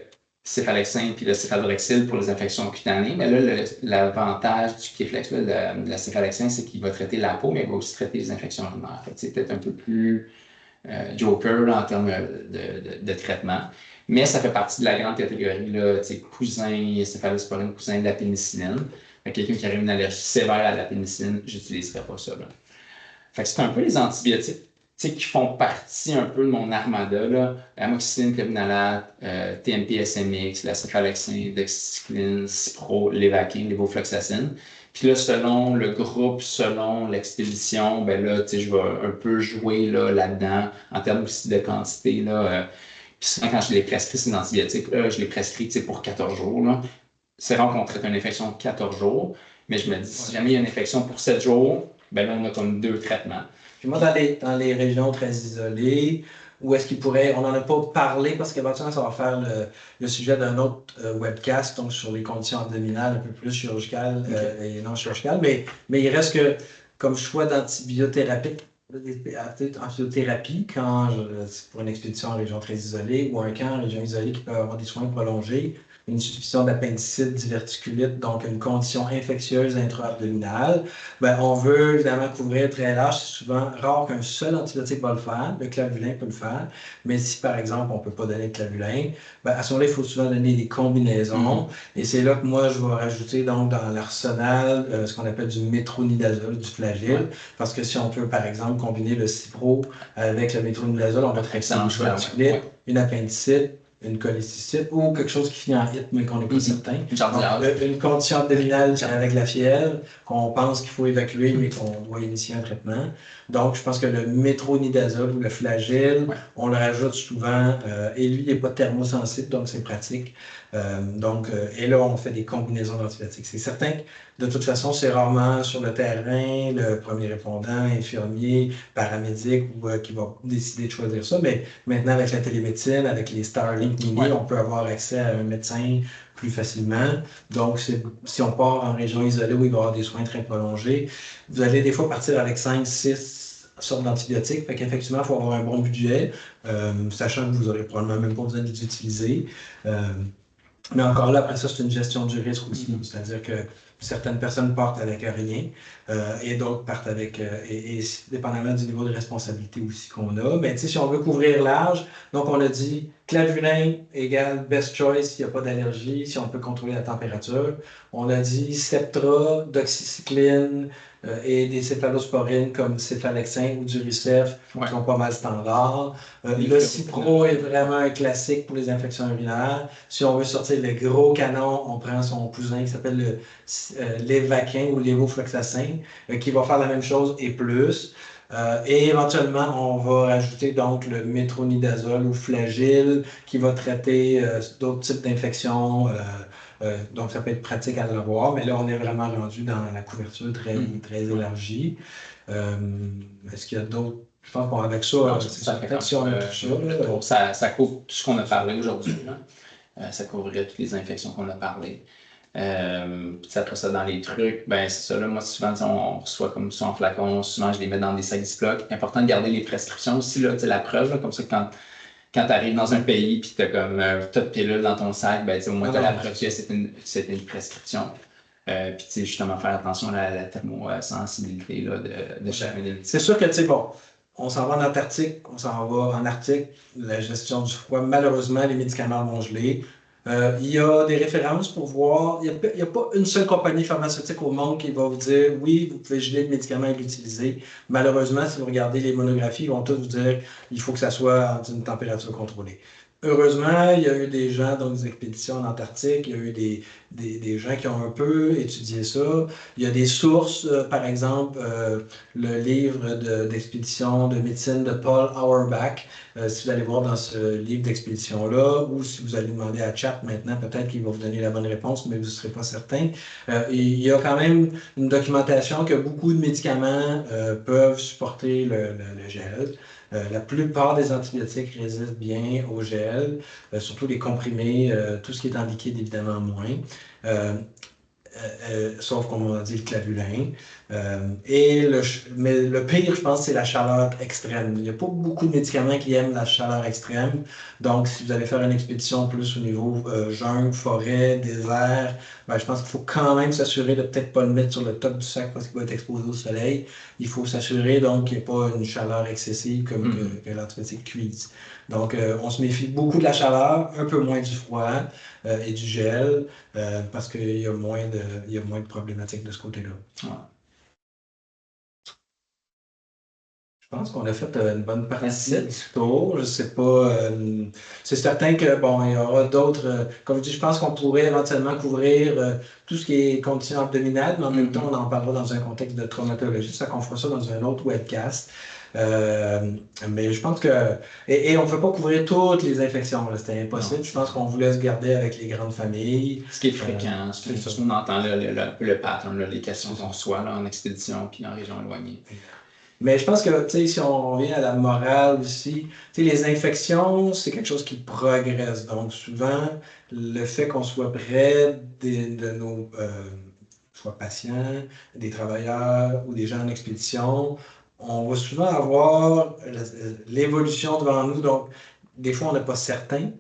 céphalexin puis le céphadroxyl pour les infections cutanées. Mais là, l'avantage du Keflex, de la céphalexin, c'est qu'il va traiter la peau, mais il va aussi traiter les infections urinaires. C'est peut-être un peu plus joker en termes de traitement. Mais ça fait partie de la grande catégorie, cousin, céphalosporine, cousin de la pénicilline. Quelqu'un qui a une allergie sévère à la pénicilline, je n'utiliserai pas ça. Fait que c'est un peu les antibiotiques qui font partie un peu de mon armada. Amoxicilline, clofinalate, TMP-SMX, la céphalexin, doxycycline, Cipro, Levaquin, lévofloxacine. Puis là, selon le groupe, selon l'expédition, ben là, je vais un peu jouer là-dedans en termes aussi de quantité. Puis souvent, quand je les prescris, ces antibiotiques, je les prescris pour 14 jours. C'est rare qu'on traite une infection de 14 jours, Mais je me dis, si jamais il y a une infection pour 7 jours, ben là, on a comme 2 traitements. Puis moi, dans les régions très isolées, où est-ce qu'il pourrait, on n'en a pas parlé parce qu'éventuellement, ça va faire le sujet d'un autre webcast, donc sur les conditions abdominales un peu plus chirurgicales et non chirurgicales, mais il reste que comme choix d'antibiothérapie, quand c'est pour une expédition en région très isolée ou un camp en région isolée qui peut avoir des soins prolongés, une suspicion d'appendicite diverticulite, donc une condition infectieuse intra-abdominale, ben, on veut évidemment couvrir très large. C'est souvent rare qu'un seul antibiotique va le faire. Le clavulin peut le faire. Mais si, par exemple, on ne peut pas donner de clavulin, ben, à ce moment-là, il faut souvent donner des combinaisons. Et c'est là que moi, je vais rajouter donc dans l'arsenal ce qu'on appelle du métronidazole, du flagyl. Parce que si on peut, par exemple, combiner le cipro avec le métronidazole, on va traiter une diverticulite, une appendicite, une cholécystite ou quelque chose qui finit en hit, mais qu'on n'est pas certain. Donc, une condition abdominale avec la fièvre, qu'on pense qu'il faut évacuer, mais qu'on doit initier un traitement. Donc, je pense que le métronidazole ou le flagyl, on le rajoute souvent, et lui, il n'est pas thermosensible, donc c'est pratique. Et là, on fait des combinaisons d'antibiotiques. C'est certain que, de toute façon, c'est rarement sur le terrain, le premier répondant, infirmier, paramédic, qui va décider de choisir ça. Mais maintenant, avec la télémédecine, avec les Starlink Mini, on peut avoir accès à un médecin plus facilement. Donc, si on part en région isolée où il va y avoir des soins très prolongés, vous allez des fois partir avec 5, 6 sortes d'antibiotiques. Fait qu'effectivement, il faut avoir un bon budget, sachant que vous n'aurez probablement même pas besoin de les utiliser. Mais encore là, après ça, c'est une gestion du risque aussi. C'est-à-dire que certaines personnes partent avec rien et d'autres partent avec, et dépendamment du niveau de responsabilité aussi qu'on a. Mais tu sais, si on veut couvrir large, donc on a dit clavulin égale best choice s'il n'y a pas d'allergie, si on peut contrôler la température. On a dit Septra, doxycycline et des céphalosporines comme céphalexin ou Duricef qui sont pas mal standards. Le cipro est vraiment un classique pour les infections urinaires. Si on veut sortir le gros canon, on prend son cousin qui s'appelle l'évaquin ou l'évofloxacin, qui va faire la même chose et plus. Et éventuellement, on va rajouter donc le métronidazole ou flagyl qui va traiter d'autres types d'infections. Donc, ça peut être pratique à l'avoir, mais là, on est vraiment rendu dans la couverture très, très élargie. Est-ce qu'il y a d'autres? Je pense qu'avec ça, c'est certain que si on a tout ça. Ça couvre tout ce qu'on a parlé aujourd'hui. Ça couvrirait toutes les infections qu'on a parlé. Après ça, dans les trucs, ben c'est ça. Là, moi, souvent, on reçoit comme ça en flacon. Souvent, je les mets dans des sacs Ziploc. Important de garder les prescriptions aussi, là, la preuve, là, comme ça, quand tu arrives dans un pays et tu as comme tas de pilules dans ton sac, ben, au moins tu as la preuve que c'est une prescription. Puis justement, faire attention à la thermosensibilité de chaque modèle. C'est sûr que, tu sais, bon, on s'en va en Antarctique, on s'en va en Arctique, la gestion du froid. Malheureusement, les médicaments vont geler. Il y a des références pour voir. Il n'y a pas une seule compagnie pharmaceutique au monde qui va vous dire oui, vous pouvez geler le médicament et l'utiliser. Malheureusement, si vous regardez les monographies, ils vont tous vous dire qu'il faut que ça soit à une température contrôlée. Heureusement, il y a eu des gens dans des expéditions en Antarctique, il y a eu des gens qui ont un peu étudié ça. Il y a des sources, par exemple, le livre d'expédition de médecine de Paul Auerbach. Si vous allez voir dans ce livre d'expédition-là, ou si vous allez demander à Chat maintenant, peut-être qu'il va vous donner la bonne réponse, mais vous ne serez pas certain. Il y a quand même une documentation que beaucoup de médicaments peuvent supporter le gel. La plupart des antibiotiques résistent bien au gel, surtout les comprimés, tout ce qui est en liquide, évidemment, moins. Sauf, comme on a dit, le clavulin. Mais le pire, je pense, c'est la chaleur extrême. Il n'y a pas beaucoup de médicaments qui aiment la chaleur extrême. Donc, si vous allez faire une expédition plus au niveau jungle, forêt, désert, ben, je pense qu'il faut quand même s'assurer de peut-être pas le mettre sur le top du sac parce qu'il va être exposé au soleil. Il faut s'assurer donc qu'il n'y ait pas une chaleur excessive comme que l'antibiotique cuise. Donc, on se méfie beaucoup de la chaleur, un peu moins du froid et du gel parce qu'il y a moins de problématiques de ce côté-là. Ouais. Je pense qu'on a fait une bonne partie du tour. Je sais pas. C'est certain que bon, il y aura d'autres. Comme je dis, je pense qu'on pourrait éventuellement couvrir tout ce qui est conditions abdominales, mais en même temps, on en parlera dans un contexte de traumatologie. Ça qu'on fera ça dans un autre webcast. Mais je pense que... Et on ne peut pas couvrir toutes les infections, c'était impossible. Je pense qu'on voulait se garder avec les grandes familles. Ce qui est fréquent, ce qu'on entend le pattern, les questions qu'on reçoit en expédition puis en région éloignée. Mais je pense que, si on revient à la morale aussi, les infections, c'est quelque chose qui progresse. Donc, souvent, le fait qu'on soit près de nos soit patients, des travailleurs ou des gens en expédition, on va souvent avoir l'évolution devant nous. Donc, des fois, on n'est pas certain,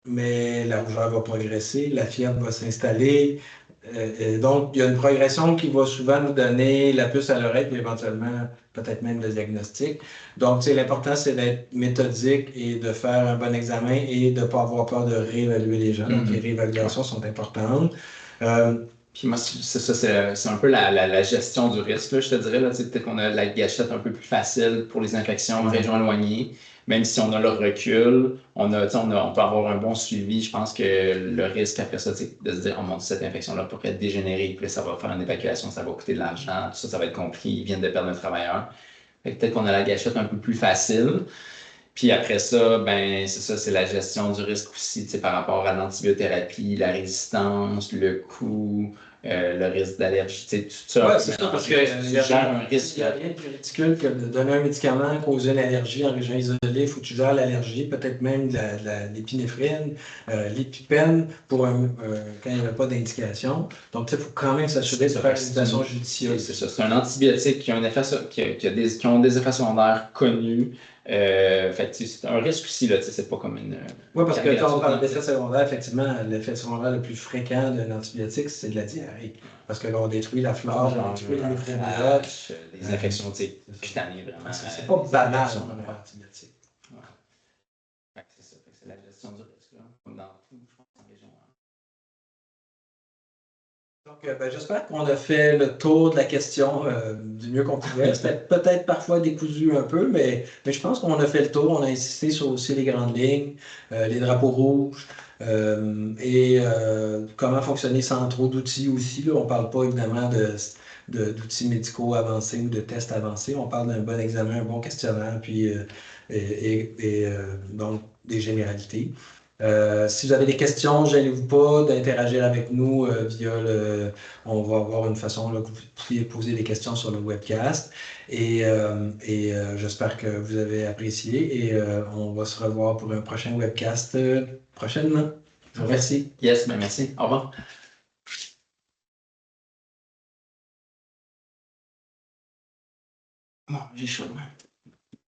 mais la rougeur va progresser, la fièvre va s'installer. Donc, il y a une progression qui va souvent nous donner la puce à l'oreille, puis éventuellement, peut-être même le diagnostic. Donc, l'important, c'est d'être méthodique et de faire un bon examen et de ne pas avoir peur de réévaluer les gens. Donc, les réévaluations sont importantes. Puis moi, c'est ça, c'est un peu la gestion du risque, là, je te dirais. Peut-être qu'on a la gâchette un peu plus facile pour les infections en région éloignée. Même si on a le recul, on peut avoir un bon suivi. Je pense que le risque après ça, c'est de se dire, oh mon Dieu, cette infection-là pourrait dégénérer, puis là, ça va faire une évacuation, ça va coûter de l'argent, tout ça, ça va être compliqué, ils viennent de perdre un travailleur. Peut-être qu'on a la gâchette un peu plus facile. Puis après ça, ben c'est ça, c'est la gestion du risque aussi, par rapport à l'antibiothérapie, la résistance, le coût, le risque d'allergie, tout ça. Oui, c'est ça, parce que tu gères un risque. Il n'y a rien de plus ridicule que de donner un médicament, causer une allergie en région isolée. Il faut que tu gères l'allergie, peut-être même de l'épinéphrine, l'épipène, quand il n'y avait pas d'indication. Donc, il faut quand même s'assurer de faire une situation judicieuse. C'est ça, c'est un antibiotique qui a qui ont des effets secondaires connus. C'est un risque aussi, là, c'est pas comme une. Oui, parce que quand on parle d'effet secondaire, effectivement, l'effet secondaire le plus fréquent d'un antibiotique, c'est de la diarrhée. Parce que là, on détruit la flore, on détruit les microbiotes. Des infections cutanées, vraiment. C'est pas banal, un antibiotique. Ouais. C'est ça, c'est la gestion du risque, là, comme dans tout, je pense, en région. Donc, j'espère qu'on a fait le tour de la question du mieux qu'on pouvait. C'était peut-être parfois décousu un peu, mais je pense qu'on a fait le tour. On a insisté sur aussi les grandes lignes, les drapeaux rouges et comment fonctionner sans trop d'outils aussi. Là. On ne parle pas évidemment d'outils médicaux avancés ou de tests avancés. On parle d'un bon examen, un bon questionnaire, puis donc des généralités. Si vous avez des questions, gênez-vous pas d'interagir avec nous on va avoir une façon là, que vous puissiez poser des questions sur le webcast. Et j'espère que vous avez apprécié et on va se revoir pour un prochain webcast prochainement. Je vous remercie. Yes, merci. Au revoir. Bon, j'ai chaud.